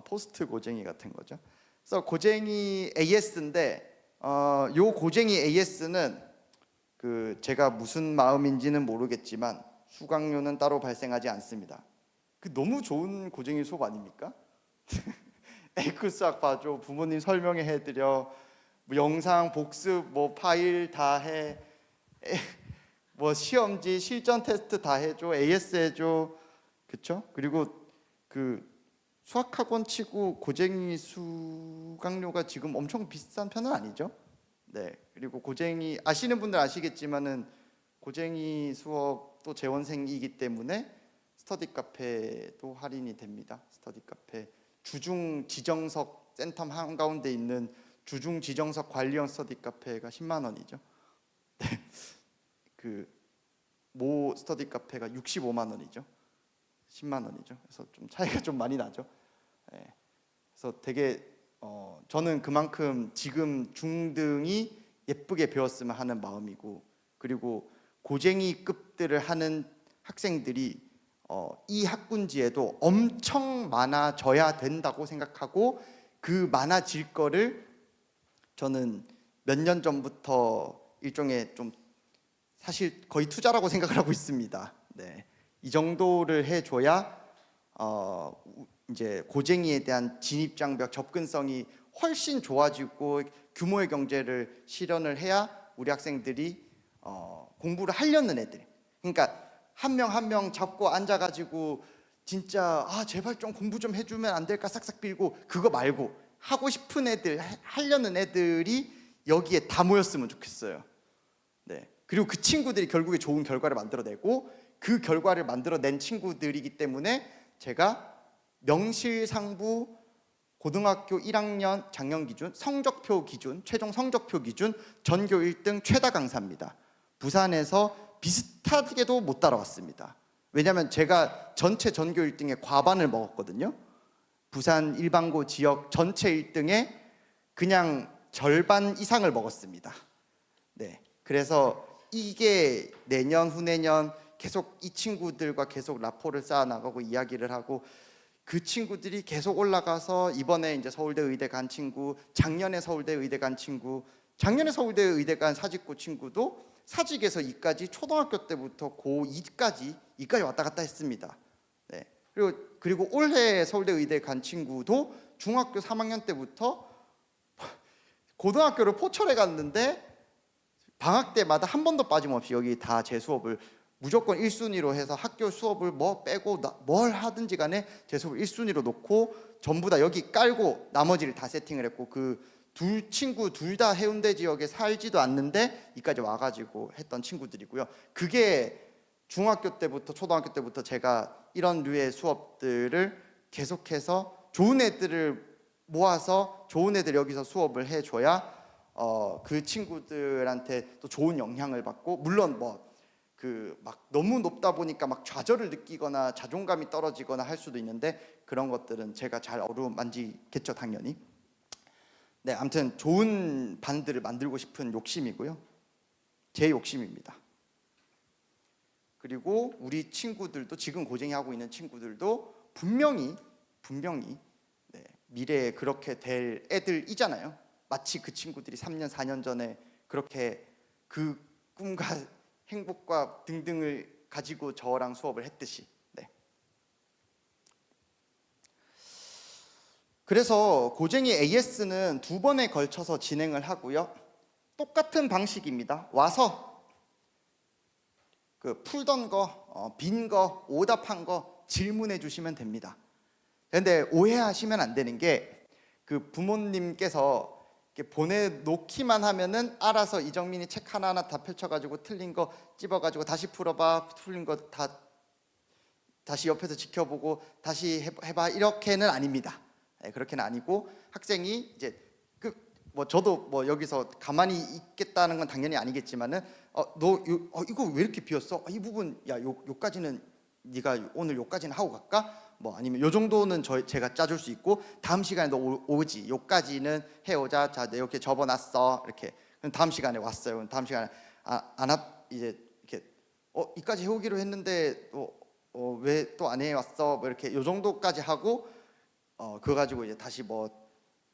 포스트 고쟁이 같은 거죠. 그래서 고쟁이 AS인데 요 고쟁이 AS는 그 제가 무슨 마음인지는 모르겠지만 수강료는 따로 발생하지 않습니다. 그 너무 좋은 고쟁이 수업 아닙니까? 에이크 수학 봐줘, 부모님 설명해 해드려, 뭐 영상 복습, 뭐 파일 다 해, 뭐 시험지 실전 테스트 다 해줘, AS 해줘, 그쵸? 그리고 그 수학학원 치고 고쟁이 수강료가 지금 엄청 비싼 편은 아니죠. 네, 그리고 고쟁이 아시는 분들 아시겠지만은 고쟁이 수업도 재원생이기 때문에 스터디 카페도 할인이 됩니다. 스터디 카페 주중 지정석 센텀 한가운데 있는 주중 지정석 관리형 스터디 카페가 10만 원이죠. 네. 모 스터디 카페가 65만 원이죠. 10만 원이죠. 그래서 좀 차이가 좀 많이 나죠. 네. 그래서 되게 저는 그만큼 지금 중등이 예쁘게 배웠으면 하는 마음이고, 그리고 고쟁이급들을 하는 학생들이 이 학군지에도 엄청 많아져야 된다고 생각하고, 그 많아질 거를 저는 몇 년 전부터 일종의 좀 사실 거의 투자라고 생각을 하고 있습니다. 네, 이 정도를 해줘야 이제 고쟁이에 대한 진입장벽, 접근성이 훨씬 좋아지고 규모의 경제를 실현을 해야 우리 학생들이 공부를 하려는 애들, 그러니까 한 명 한 명 잡고 앉아가지고 진짜 제발 좀 공부 좀 해주면 안 될까 싹싹 빌고 그거 말고 하고 싶은 애들, 하려는 애들이 여기에 다 모였으면 좋겠어요. 네. 그리고 그 친구들이 결국에 좋은 결과를 만들어내고, 그 결과를 만들어낸 친구들이기 때문에 제가 명실상부 고등학교 1학년 작년 기준 성적표 기준, 최종 성적표 기준 전교 1등 최다 강사입니다. 부산에서 비슷하게도 못 따라왔습니다. 왜냐하면 제가 전체 전교 1등에 과반을 먹었거든요. 부산 일반고 지역 전체 1등에 그냥 절반 이상을 먹었습니다. 네, 그래서 이게 내년 후내년 계속 이 친구들과 계속 라포를 쌓아 나가고 이야기를 하고, 그 친구들이 계속 올라가서 이번에 이제 서울대 의대 간 친구, 작년에 서울대 의대 간 친구, 작년에 서울대 의대 간 사직고 친구도 사직에서 이까지 초등학교 때부터 고2까지 왔다 갔다 했습니다. 네. 그리고 올해 서울대 의대 간 친구도 중학교 3학년 때부터 고등학교를 포철해 갔는데 방학 때마다 한 번도 빠짐없이 여기 다 제 수업을 무조건 1순위로 해서 학교 수업을 뭐 빼고 뭘 하든지 간에 제 수업을 1순위로 놓고 전부 다 여기 깔고 나머지를 다 세팅을 했고, 그 둘 친구 둘 다 해운대 지역에 살지도 않는데 이까지 와가지고 했던 친구들이고요. 그게 중학교 때부터 초등학교 때부터 제가 이런 류의 수업들을 계속해서 좋은 애들을 모아서 좋은 애들 여기서 수업을 해줘야 그 친구들한테 또 좋은 영향을 받고, 물론 막 너무 높다 보니까 막 좌절을 느끼거나 자존감이 떨어지거나 할 수도 있는데, 그런 것들은 제가 잘 어루만지겠죠, 당연히. 네, 아무튼 좋은 반들을 만들고 싶은 욕심이고요. 제 욕심입니다. 그리고 우리 친구들도, 지금 고쟁이 하고 있는 친구들도 분명히 네, 미래에 그렇게 될 애들이잖아요. 마치 그 친구들이 3년 4년 전에 그렇게 그 꿈과 행복과 등등을 가지고 저랑 수업을 했듯이. 네. 그래서 고쟁이 AS는 2번에 걸쳐서 진행을 하고요. 똑같은 방식입니다. 와서 그 풀던 거, 빈 거, 오답한 거 질문해 주시면 됩니다. 근데 오해하시면 안 되는 게, 그 부모님께서 이렇게 보내놓기만 하면은 알아서 이정민이 책 하나하나 다 펼쳐가지고 틀린 거 찝어가지고 다시 풀어봐, 틀린 거 다시 옆에서 지켜보고 다시 해봐, 이렇게는 아닙니다. 네, 그렇게는 아니고, 학생이 이제 뭐 저도 뭐 여기서 가만히 있겠다는 건 당연히 아니겠지만은 이거 왜 이렇게 비었어? 이 부분 요까지는 네가 오늘 요까지는 하고 갈까? 뭐 아니면 요 정도는 제가 짜줄 수 있고 다음 시간에 너 오지. 요까지는 해오자. 자, 내 이렇게 접어놨어. 이렇게. 그럼 다음 시간에 왔어요. 그럼 다음 시간에 이제 이렇게 이까지 해오기로 했는데 왜 또 안 해왔어? 뭐 이렇게 요 정도까지 하고 그거 가지고 이제 다시 뭐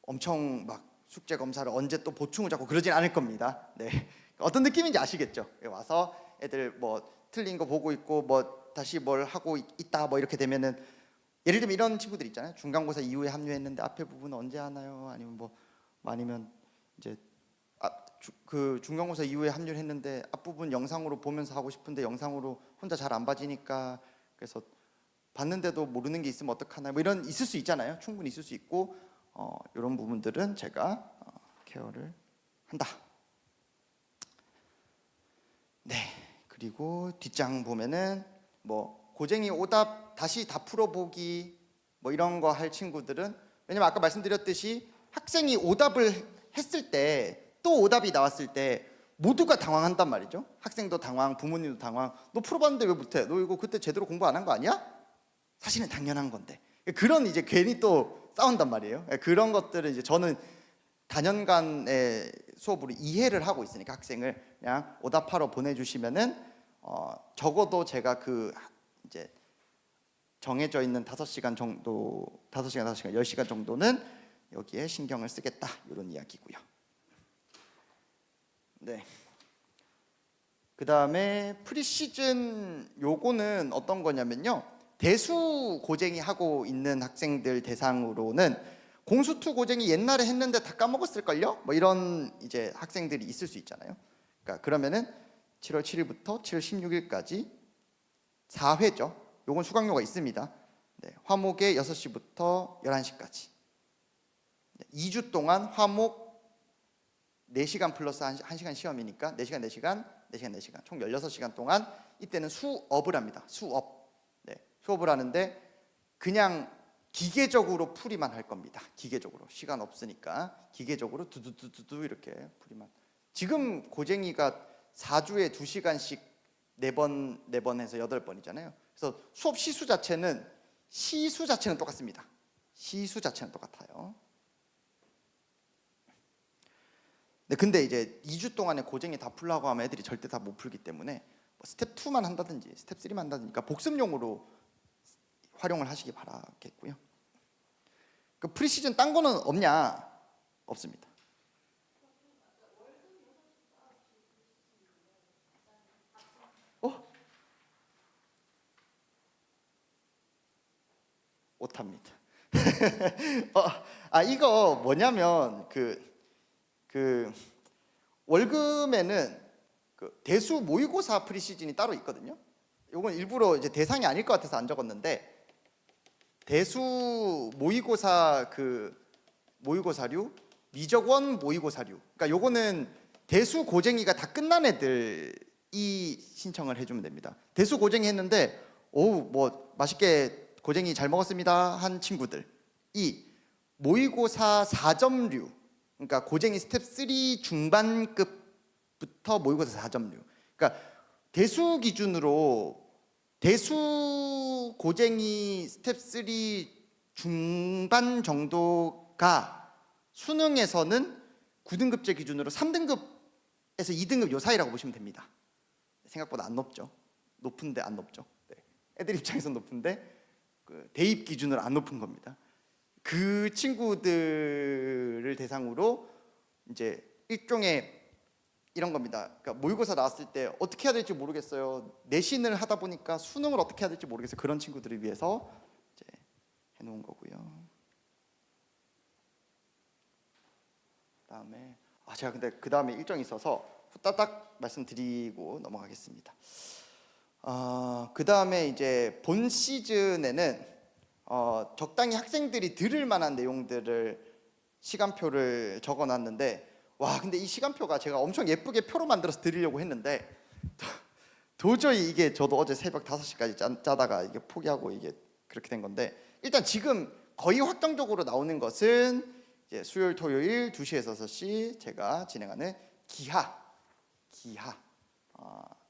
엄청 막 숙제 검사를 언제 또 보충을 잡고 그러진 않을 겁니다. 네. 어떤 느낌인지 아시겠죠? 와서 애들 뭐 틀린 거 보고 있고 뭐 다시 뭘 하고 있다 뭐 이렇게 되면은 예를 들면 이런 친구들 있잖아요. 중간고사 이후에 합류했는데 앞에 부분 언제 하나요? 아니면 아니면 이제 그 중간고사 이후에 합류를 했는데 앞부분 영상으로 보면서 하고 싶은데 영상으로 혼자 잘 안 봐지니까 그래서 봤는데도 모르는 게 있으면 어떡하나 뭐 이런 있을 수 있잖아요. 충분히 있을 수 있고 이런 부분들은 제가 케어를 한다. 네. 그리고 뒷장 보면은 뭐 고쟁이 오답 다시 다 풀어보기 뭐 이런 거 할 친구들은 왜냐면 아까 말씀드렸듯이 학생이 오답을 했을 때 또 오답이 나왔을 때 모두가 당황한단 말이죠. 학생도 당황, 부모님도 당황. 너 풀어봤는데 왜 못해? 너 이거 그때 제대로 공부 안 한 거 아니야? 사실은 당연한 건데 그런 이제 괜히 또 싸운단 말이에요. 그런 것들을 이제 저는 단연간의 수업으로 이해를 하고 있으니까 학생을 그냥 오답하러 보내주시면은 적어도 제가 그 이제 정해져 있는 5시간 정도, 5시간, 10시간 정도는 여기에 신경을 쓰겠다 이런 이야기고요. 네. 그 다음에 프리시즌 요거는 어떤 거냐면요. 대수 고쟁이 하고 있는 학생들 대상으로는 공수투 고쟁이 옛날에 했는데 다 까먹었을걸요? 뭐 이런 이제 학생들이 있을 수 있잖아요. 그러니까 그러면은 7월 7일부터 7월 16일까지 4회죠. 요건 수강료가 있습니다. 네, 화목에 6시부터 11시까지 2주 동안 화목 4시간 플러스 1시간 시험이니까 4시간, 4시간, 4시간, 4시간 총 16시간 동안 이때는 수업을 합니다. 수업. 네, 수업을 하는데 그냥 기계적으로 풀이만 할 겁니다. 기계적으로. 시간 없으니까 기계적으로 두두두두두 이렇게 풀이만. 지금 고쟁이가 4주에 2시간씩 4번 해서 8번이잖아요. 그래서 수업 시수 자체는 똑같습니다. 시수 자체는 똑같아요. 네, 근데 이제 2주 동안에 고쟁이 다 풀라고 하면 애들이 절대 다 못 풀기 때문에 뭐 스텝 2만 한다든지 스텝 3만 한다든지 그러니까 복습용으로 활용을 하시기 바라겠고요. 그 프리시즌 딴 거는 없냐? 없습니다. 못합니다. 이거 뭐냐면 그 월급에는 그 대수 모의고사 프리시즌이 따로 있거든요. 이건 일부러 이제 대상이 아닐 것 같아서 안 적었는데 대수 모의고사 모의고사류, 미적원 모의고사류. 그러니까 요거는 대수 고쟁이가 다 끝난 애들이 신청을 해주면 됩니다. 대수 고쟁이 했는데 뭐 맛있게 고쟁이 잘 먹었습니다 한 친구들 이 모의고사 4점류 그러니까 고쟁이 스텝 3 중반급부터 모의고사 4점류 그러니까 대수 기준으로 대수 고쟁이 스텝 3 중반 정도가 수능에서는 9등급제 기준으로 3등급에서 2등급 요 사이라고 보시면 됩니다. 생각보다 안 높죠. 높은데 안 높죠. 네. 애들 입장에서 높은데 그 대입 기준으로 안 높은 겁니다. 그 친구들을 대상으로 이제 일종의 이런 겁니다. 그러니까 모의고사 나왔을 때 어떻게 해야 될지 모르겠어요. 내신을 하다 보니까 수능을 어떻게 해야 될지 모르겠어요. 그런 친구들을 위해서 이제 해놓은 거고요. 그다음에 제가 근데 그 다음에 일정이 있어서 후다닥 말씀드리고 넘어가겠습니다. 그 다음에 이제 본 시즌에는 적당히 학생들이 들을 만한 내용들을 시간표를 적어놨는데 근데 이 시간표가 제가 엄청 예쁘게 표로 만들어서 드리려고 했는데 도저히 이게 저도 어제 새벽 5시까지 짜다가 이게 포기하고 이게 그렇게 된 건데 일단 지금 거의 확정적으로 나오는 것은 이제 수요일 토요일 2시에서 6시 제가 진행하는 기하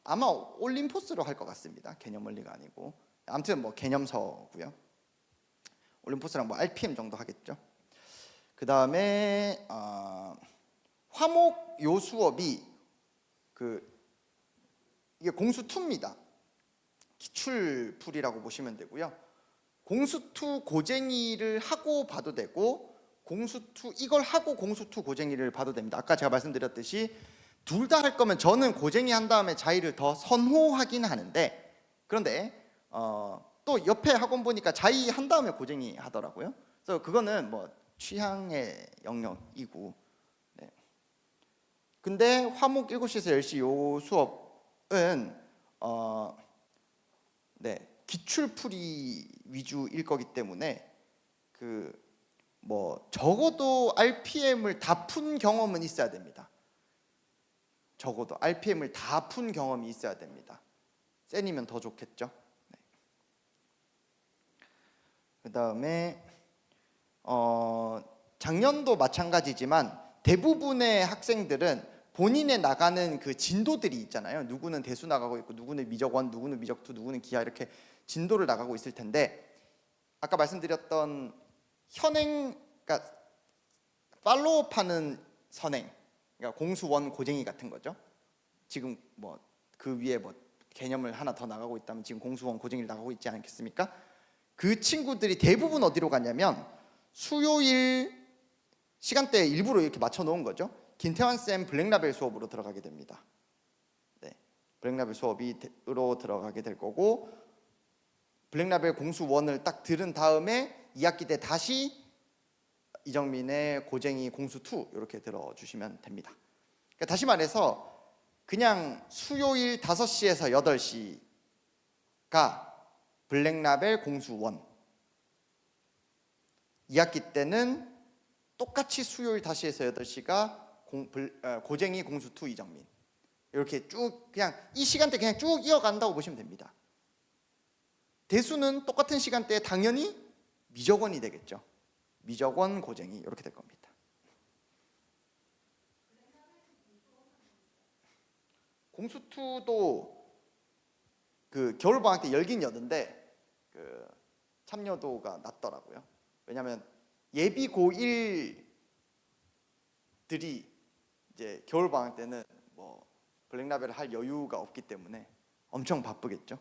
아마 올림포스로 할 것 같습니다. 개념원리가 아니고 아무튼 뭐 개념서고요. 올림포스랑 뭐 RPM 정도 하겠죠. 그 다음에 화목 요 수업이 이게 공수2입니다. 기출풀이라고 보시면 되고요. 공수2 고쟁이를 하고 봐도 되고 공수2 이걸 하고 공수2 고쟁이를 봐도 됩니다. 아까 제가 말씀드렸듯이 둘 다 할 거면 저는 고쟁이 한 다음에 자의를 더 선호하긴 하는데, 그런데 또 옆에 학원 보니까 자의 한 다음에 고쟁이 하더라고요. 그래서 그거는 뭐 취향의 영역이고. 네. 근데 화목 7시에서 10시 요 수업은 기출풀이 위주일 거기 때문에 뭐 적어도 RPM을 다 푼 경험은 있어야 됩니다. 적어도 RPM을 다 푼 경험이 있어야 됩니다. 센이면 더 좋겠죠. 네. 그 다음에 작년도 마찬가지지만 대부분의 학생들은 본인의 나가는 그 진도들이 있잖아요. 누구는 대수 나가고 있고, 누구는 미적원, 누구는 미적투, 누구는 기하, 이렇게 진도를 나가고 있을 텐데, 아까 말씀드렸던 현행, 그러니까 팔로우하는 선행, 그러니까 공수원 고쟁이 같은 거죠. 지금 뭐 그 위에 뭐 개념을 하나 더 나가고 있다면 지금 공수원 고쟁이를 나가고 있지 않겠습니까? 그 친구들이 대부분 어디로 가냐면 수요일 시간대에 일부러 이렇게 맞춰 놓은 거죠. 김태환 쌤 블랙라벨 수업으로 들어가게 됩니다. 네, 블랙라벨 수업으로 들어가게 될 거고, 블랙라벨 공수원을 딱 들은 다음에 2학기 때 다시 이정민의 고쟁이 공수2 이렇게 들어주시면 됩니다. 그러니까 다시 말해서 그냥 수요일 5시에서 8시가 블랙라벨 공수원, 2학기 때는 똑같이 수요일 5시에서 8시가 고쟁이 공수2 이정민, 이렇게 쭉 그냥 이 시간대 그냥 쭉 이어간다고 보시면 됩니다. 대수는 똑같은 시간대에 당연히 미적원이 되겠죠. 미적원 고쟁이 이렇게 될 겁니다. 공수2도 그 겨울방학 때 열긴 여는데 참여도가 낮더라고요. 왜냐하면 예비 고1들이 이제 겨울방학 때는 뭐 블랙라벨을 할 여유가 없기 때문에 엄청 바쁘겠죠.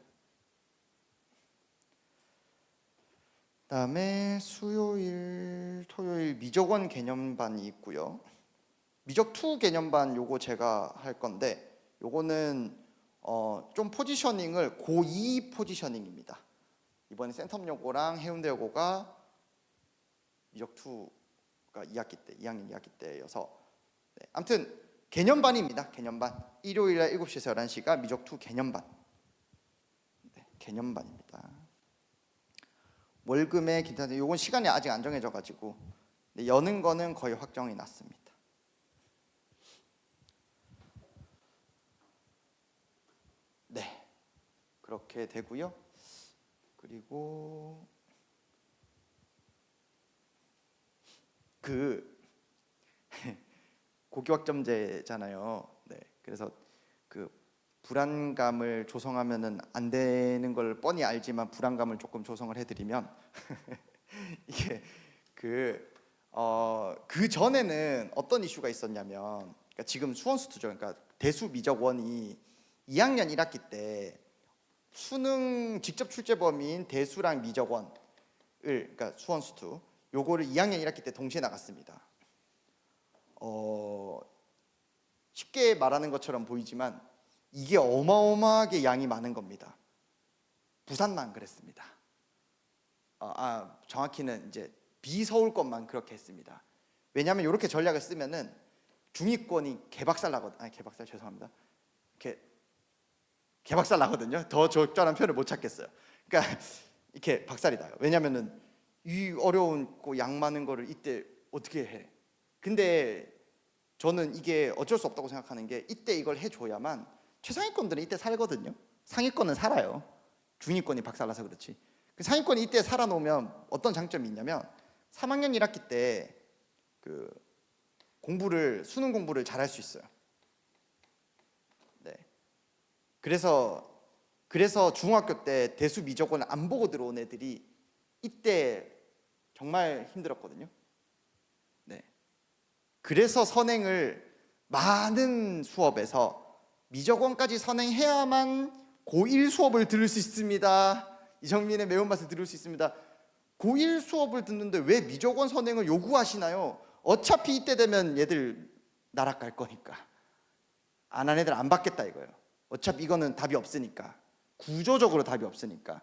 그다음에 수요일, 토요일 미적원 개념반이 있고요. 미적2 개념반 요거 제가 할 건데, 요거는 좀 포지셔닝을 고2 포지셔닝입니다. 이번에 센텀 요고랑 해운대 요고가 미적2가 2학기 때, 2학년 2학기 때여서, 네, 아무튼 개념반입니다. 개념반. 일요일날 7시에서 11시가 미적2 개념반. 네, 개념반입니다. 월금의 기타, 요건 시간이 아직 안 정해져 가지고 여는 거는 거의 확정이 났습니다. 네, 그렇게 되고요. 그리고 고교학점제잖아요. 네, 그래서 불안감을 조성하면은 안 되는 걸 뻔히 알지만 불안감을 조금 조성을 해드리면 이게 그 전에는 어떤 이슈가 있었냐면, 그러니까 지금 수원수투죠. 그러니까 대수 미적원이 2학년 1학기 때 수능 직접 출제 범위인 대수랑 미적원을, 그러니까 수원수투 요거를 2학년 1학기 때 동시에 나갔습니다. 쉽게 말하는 것처럼 보이지만 이게 어마어마하게 양이 많은 겁니다. 부산만 그랬습니다. 정확히는 이제 비서울 것만 그렇게 했습니다. 왜냐하면 이렇게 전략을 쓰면은 중위권이 개박살 나거든요. 개박살 죄송합니다. 이렇게 개박살 나거든요. 더 적절한 표현을 못 찾겠어요. 그러니까 이렇게 박살이 나요. 왜냐하면은 이 어려운 양 많은 거를 이때 어떻게 해? 근데 저는 이게 어쩔 수 없다고 생각하는 게, 이때 이걸 해줘야만 최상위권들은 이때 살거든요. 상위권은 살아요. 중위권이 박살나서 그렇지. 그 상위권이 이때 살아놓으면 어떤 장점이 있냐면 3학년 1학기 때 그 수능 공부를 잘할 수 있어요. 네. 그래서 중학교 때 대수 미적원을 안 보고 들어온 애들이 이때 정말 힘들었거든요. 네. 그래서 선행을 많은 수업에서 미적원까지 선행해야만 고1 수업을 들을 수 있습니다. 이정민의 매운맛을 들을 수 있습니다. 고1 수업을 듣는데 왜 미적원 선행을 요구하시나요? 어차피 이때 되면 얘들 나락 갈 거니까. 안 한 애들 안 받겠다 이거예요. 어차피 이거는 답이 없으니까. 구조적으로 답이 없으니까.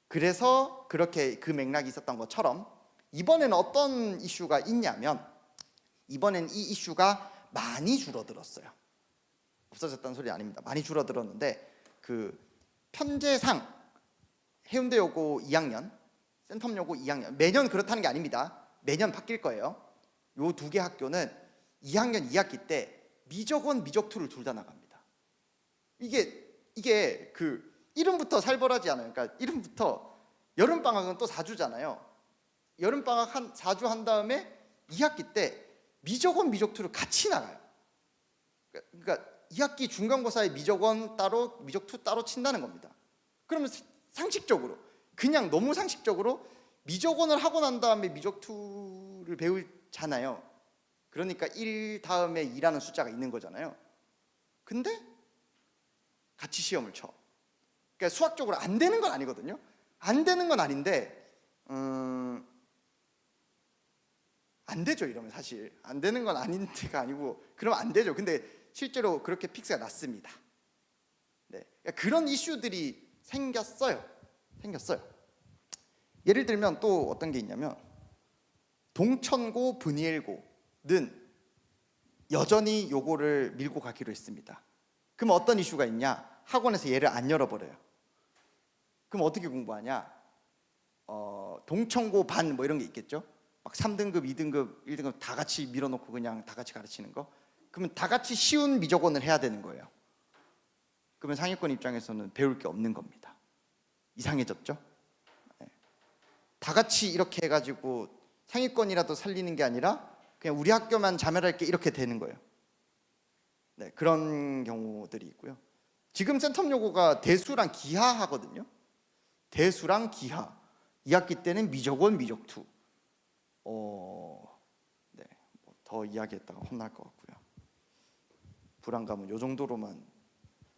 그래서 그렇게 그 맥락이 있었던 것처럼 이번에는 어떤 이슈가 있냐면 이번엔 이 이슈가 많이 줄어들었어요. 없어졌다는 소리 아닙니다. 많이 줄어들었는데 그 편제상 해운대여고 2학년, 센텀여고 2학년 매년 그렇다는 게 아닙니다. 매년 바뀔 거예요. 요 두 개 학교는 2학년 2학기 때 미적원, 미적투를 둘 다 나갑니다. 이게 그 이름부터 살벌하지 않아요. 그러니까 이름부터 여름 방학은 또 4주잖아요. 여름 방학 4주 한 다음에 2학기 때 미적원, 미적투를 같이 나가요. 그러니까 2학기 중간고사에 미적원 따로, 미적투 따로 친다는 겁니다. 그러면 상식적으로 그냥 너무 상식적으로 미적원을 하고 난 다음에 미적투를 배우잖아요. 그러니까 1 다음에 2라는 숫자가 있는 거잖아요. 근데 같이 시험을 쳐. 그러니까 수학적으로 안 되는 건 아니거든요. 안 되는 건 아닌데 안 되죠. 이러면 사실 안 되는 건 아닌데가 아니고 그러면 안 되죠. 근데 실제로 그렇게 픽스가 났습니다. 네, 그러니까 그런 이슈들이 생겼어요. 예를 들면 또 어떤 게 있냐면 동천고, 분이엘고는 여전히 요거를 밀고 가기로 했습니다. 그럼 어떤 이슈가 있냐? 학원에서 얘를 안 열어버려요. 그럼 어떻게 공부하냐? 동천고 반 뭐 이런 게 있겠죠? 막 3등급, 2등급, 1등급 다 같이 밀어놓고 그냥 다 같이 가르치는 거. 그러면 다 같이 쉬운 미적원을 해야 되는 거예요. 그러면 상위권 입장에서는 배울 게 없는 겁니다. 이상해졌죠? 네. 다 같이 이렇게 해가지고 상위권이라도 살리는 게 아니라 그냥 우리 학교만 자멸할게 이렇게 되는 거예요. 네, 그런 경우들이 있고요. 지금 센텀여고가 대수랑 기하 하거든요. 대수랑 기하. 2학기 때는 미적원, 미적투. 네, 더 이야기했다가 혼날 것 같고요. 불안감은 요 정도로만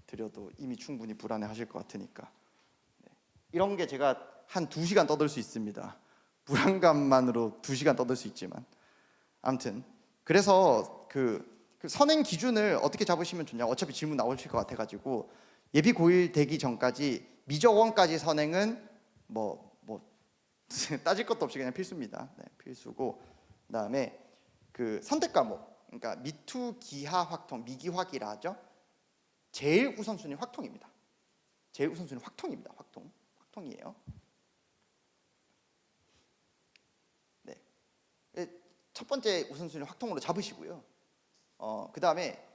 드려도 이미 충분히 불안해하실 것 같으니까. 네, 이런 게 제가 한 2시간 떠들 수 있습니다. 불안감만으로 2시간 떠들 수 있지만 아무튼 그래서 그 선행 기준을 어떻게 잡으시면 좋냐. 어차피 질문 나오실 것 같아가지고 예비 고1 되기 전까지 미적원까지 선행은 뭐 따질 것도 없이 그냥 필수입니다. 네, 필수고 그다음에 그 선택 과목 그러니까 미투, 기하, 확통, 미기확이라 하죠. 제일 우선순위 확통입니다. 제일 우선순위 확통입니다. 확통이에요. 네, 첫 번째 우선순위 확통으로 잡으시고요. 그 다음에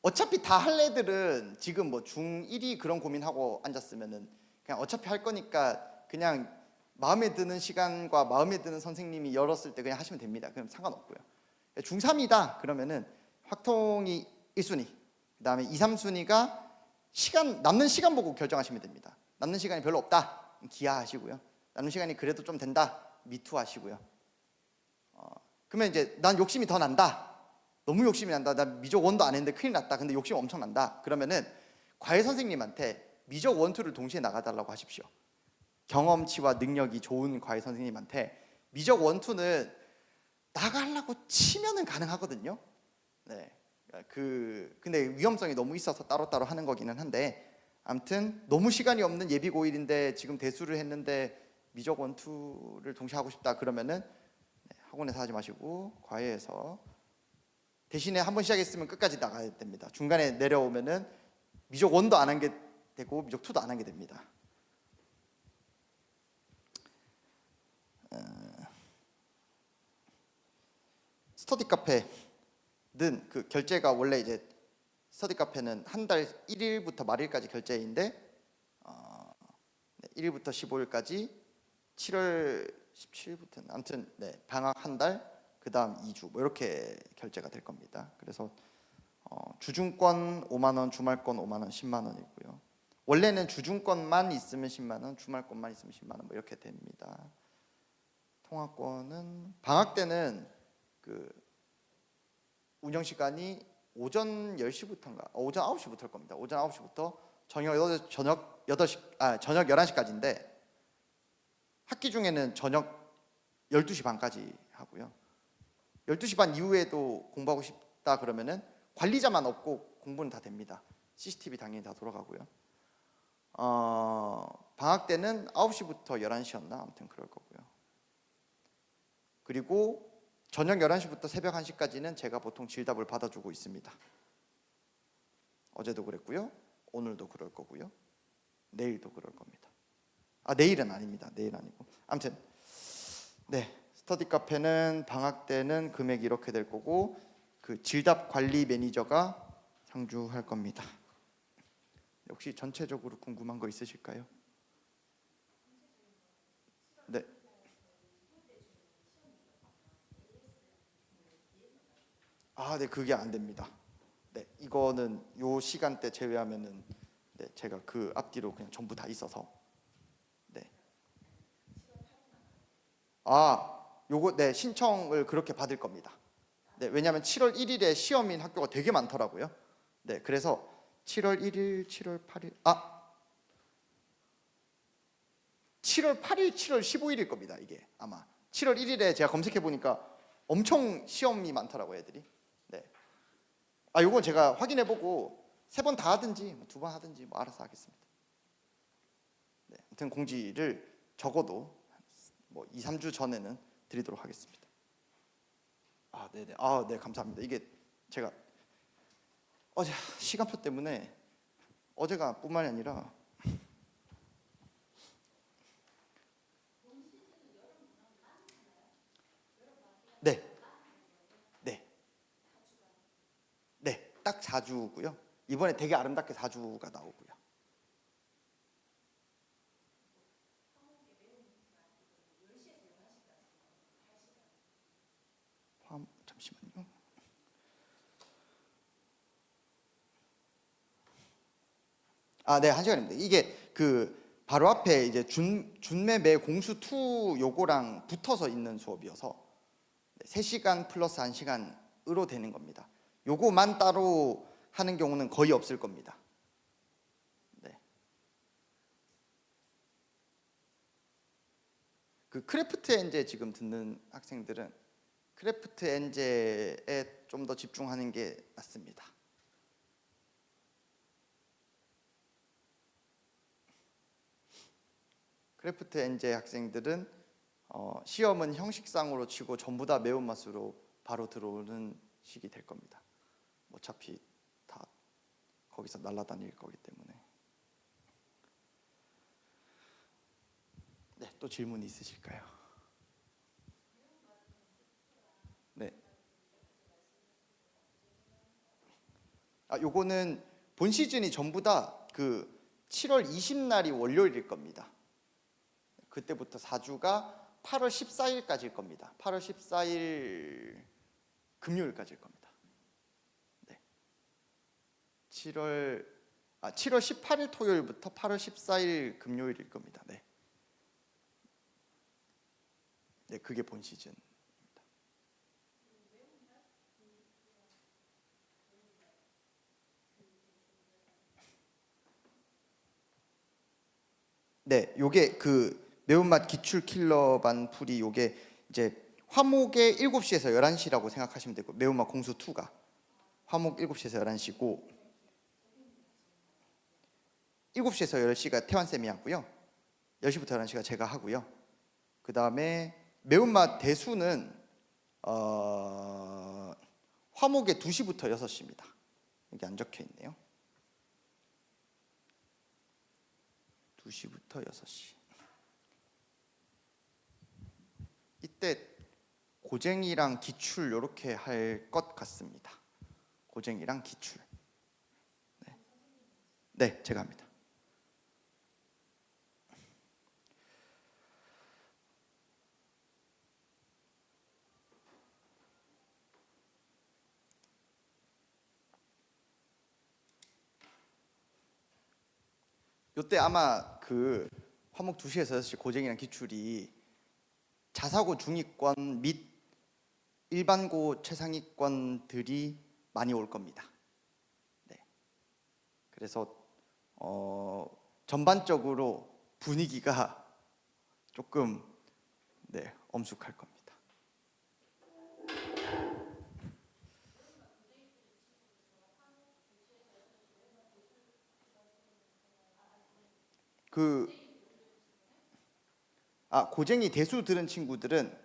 어차피 다 할 애들은 지금 뭐 중1이 그런 고민하고 앉았으면은 그냥 어차피 할 거니까 그냥 마음에 드는 시간과 마음에 드는 선생님이 열었을 때 그냥 하시면 됩니다. 그럼 상관없고요. 중3이다 그러면은 확통이 1순위, 그 다음에 2, 3순위가 남는 시간 보고 결정하시면 됩니다. 남는 시간이 별로 없다 기하하시고요. 남는 시간이 그래도 좀 된다 미투 하시고요. 그러면 이제 난 욕심이 더 난다. 너무 욕심이 난다. 나 미적 원도 안 했는데 큰일 났다. 근데 욕심 엄청 난다. 그러면은 과외 선생님한테 미적 원투를 동시에 나가달라고 하십시오. 경험치와 능력이 좋은 과외 선생님한테 미적 원투는 나가려고 치면은 가능하거든요. 네. 근데 위험성이 너무 있어서 따로따로 하는 거기는 한데 아무튼 너무 시간이 없는 예비 고1인데 지금 대수를 했는데 미적 원투를 동시에 하고 싶다 그러면은 학원에서 하지 마시고 과외에서 대신에 한 번 시작했으면 끝까지 나가야 됩니다. 중간에 내려오면은 미적 1도 안 한 게 되고 미적 2도 안 한 게 됩니다. 스터디 카페는 그 결제가 원래 이제 스터디 카페는 한 달 1일부터 말일까지 결제인데 1일부터 15일까지 7월 17일부터는 아무튼 네, 방학 한 달 그 다음 2주 뭐 이렇게 결제가 될 겁니다. 그래서 주중권 5만 원, 주말권 5만 원, 10만 원이고요. 원래는 주중권만 있으면 10만 원, 주말권만 있으면 10만 원 뭐 이렇게 됩니다. 통화권은 방학 때는 그 운영 시간이 오전 10시부터인가 오전 9시부터일 겁니다. 오전 9시부터 저녁 8시 저녁 11시까지인데 학기 중에는 저녁 12시 반까지 하고요. 12시 반 이후에도 공부하고 싶다 그러면은 관리자만 없고 공부는 다 됩니다. CCTV 당연히 다 돌아가고요. 방학 때는 9시부터 11시였나 아무튼 그럴 거고요. 그리고 저녁 11시부터 새벽 1시까지는 제가 보통 질답을 받아주고 있습니다. 어제도 그랬고요. 오늘도 그럴 거고요. 내일도 그럴 겁니다. 내일은 아닙니다. 내일 아니고. 아무튼 네, 스터디 카페는 방학 때는 금액이 이렇게 될 거고 그 질답 관리 매니저가 상주할 겁니다. 혹시 전체적으로 궁금한 거 있으실까요? 네. 네, 그게 안 됩니다. 네, 이거는 요 시간대 제외하면은 네, 제가 그 앞뒤로 그냥 전부 다 있어서 네. 요거 네, 신청을 그렇게 받을 겁니다. 네, 왜냐하면 7월 1일에 시험인 학교가 되게 많더라고요. 네, 그래서 7월 1일, 7월 8일, 7월 8일, 7월 15일일 겁니다. 이게 아마 7월 1일에 제가 검색해 보니까 엄청 시험이 많더라고요, 애들이. 네. 요건 제가 확인해 보고 3번 다 하든지 2번 하든지 뭐 알아서 하겠습니다. 네, 아무튼 공지를 적어도 뭐 2, 3주 전에는 드리도록 하겠습니다. 네네. 네, 감사합니다. 이게 제가 어제 시간표 때문에 어제가 뿐만이 아니라 네, 네, 네, 딱 4주고요. 이번에 되게 아름답게 4주가 나오고요. 잠시만요. 네, 1시간입니다. 이게 그 바로 앞에 이제 준매매 공수 2 요거랑 붙어서 있는 수업이어서 3시간 플러스 1시간으로 되는 겁니다. 요거만 따로 하는 경우는 거의 없을 겁니다. 네. 그 크래프트 엔제 지금 듣는 학생들은 크래프트 엔제에 좀 더 집중하는 게 맞습니다. 크래프트 엔제 학생들은 시험은 형식상으로 치고 전부 다 매운맛으로 바로 들어오는 식이 될 겁니다. 어차피 다 거기서 날아다닐 거기 때문에. 네, 또 질문 있으실까요? 네. 요거는 본 시즌이 전부 다 그 7월 20날이 월요일일 겁니다. 그때부터 4주가 8월 14일까지일 겁니다. 8월 14일 금요일까지일 겁니다. 네. 7월 18일 토요일부터 8월 14일 금요일일 겁니다. 네. 네, 그게 본 시즌. 네, 요게 그 매운맛 기출 킬러 반 풀이 요게 이제 화목의 7시에서 11시라고 생각하시면 되고 매운맛 공수 2가 화목 7시에서 11시고 7시에서 10시가 태환 쌤이 하고요. 10시부터 11시가 제가 하고요. 그 다음에 매운맛 대수는 화목의 2시부터 6시입니다. 여기 안 적혀 있네요. 2시부터 6시. 이때 고쟁이랑 기출 이렇게 할 것 같습니다. 고쟁이랑 기출. 네, 네, 제가 합니다. 요때 아마 그 화목 2시에서 6시 고쟁이랑 기출이 자사고 중위권 및 일반고 최상위권들이 많이 올 겁니다. 네. 그래서 전반적으로 분위기가 조금 엄숙할 겁니다. 고쟁이 대수 들은 친구들은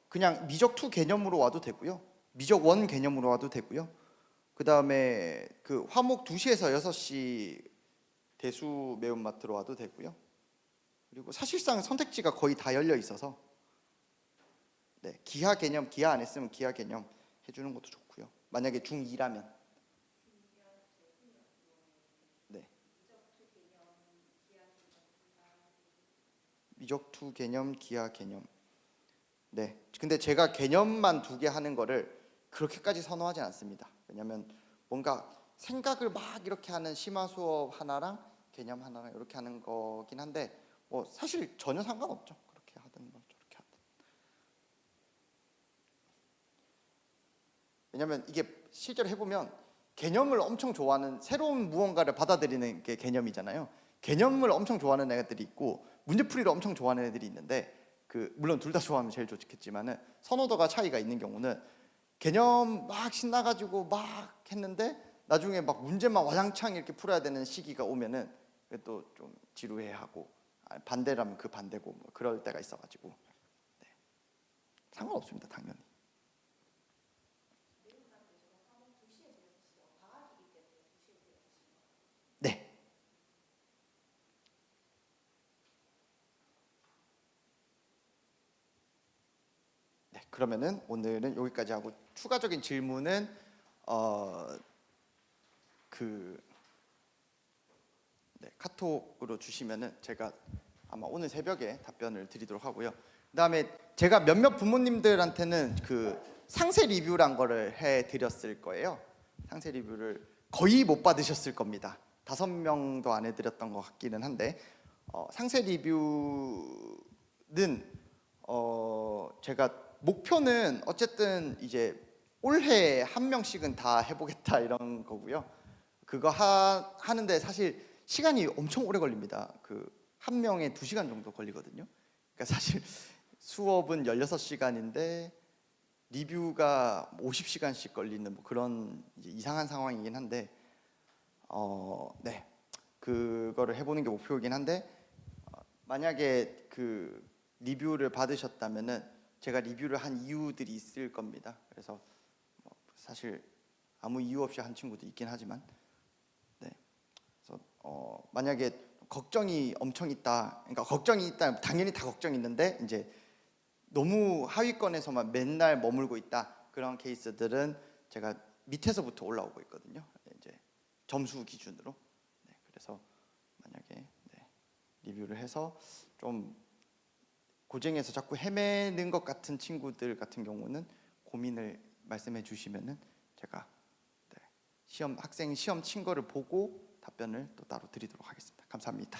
그냥 미적 2 개념으로 와도 되고요. 미적 1 개념으로 와도 되고요. 그 다음에 그 화목 2시에서 6시 대수 매운맛으로 와도 되고요. 그리고 사실상 선택지가 거의 다 열려 있어서 기하 개념, 기하 안 했으면 기하 개념 해주는 것도 좋고요. 만약에 중2라면 미적 2 개념, 기하 개념. 근데 제가 개념만 2개 하는 거를 그렇게까지 선호하지 않습니다. 왜냐면 뭔가 생각을 막 이렇게 하는 심화 수업 하나랑 개념 하나랑 이렇게 하는 거긴 한데 뭐 사실 전혀 상관없죠. 그렇게 하든 뭐 저렇게 하든. 왜냐면 이게 실제로 해보면 개념을 엄청 좋아하는, 새로운 무언가를 받아들이는 게 개념이잖아요. 개념을 엄청 좋아하는 애들이 있고 문제풀이를 엄청 좋아하는 애들이 있는데 물론 둘 다 좋아하면 제일 좋겠지만은 선호도가 차이가 있는 경우는 개념 막 신나가지고 막 했는데 나중에 막 문제만 와장창 이렇게 풀어야 되는 시기가 오면은 또 좀 지루해하고, 반대라면 그 반대고 뭐 그럴 때가 있어가지고 상관없습니다, 당연히. 네. 그러면은 오늘은 여기까지 하고 추가적인 질문은 카톡으로 주시면은 제가 아마 오늘 새벽에 답변을 드리도록 하고요. 그다음에 제가 몇몇 부모님들한테는 상세 리뷰란 거를 해드렸을 거예요. 상세 리뷰를 거의 못 받으셨을 겁니다. 5명도 안 해드렸던 것 같기는 한데 상세 리뷰는 제가 목표는 어쨌든 이제 올해 1명씩은 다 해보겠다 이런 거고요. 그거 하는데 사실 시간이 엄청 오래 걸립니다. 1명에 2시간 정도 걸리거든요. 그러니까 사실 수업은 16시간인데 리뷰가 50시간씩 걸리는 뭐 그런 이상한 상황이긴 한데 그거를 해보는 게 목표이긴 한데 만약에 리뷰를 받으셨다면은 제가 리뷰를 한 이유들이 있을 겁니다. 그래서 사실 아무 이유 없이 한 친구도 있긴 하지만 그래서 만약에 걱정이 엄청 있다, 그러니까 걱정이 있다, 당연히 다 걱정이 있는데 이제 너무 하위권에서만 맨날 머물고 있다, 그런 케이스들은 제가 밑에서부터 올라오고 있거든요. 이제 점수 기준으로. 그래서 만약에 리뷰를 해서 좀 고쟁에서 자꾸 헤매는 것 같은 친구들 같은 경우는 고민을 말씀해 주시면은 제가 학생 시험 친 거를 보고 답변을 또 따로 드리도록 하겠습니다. 감사합니다.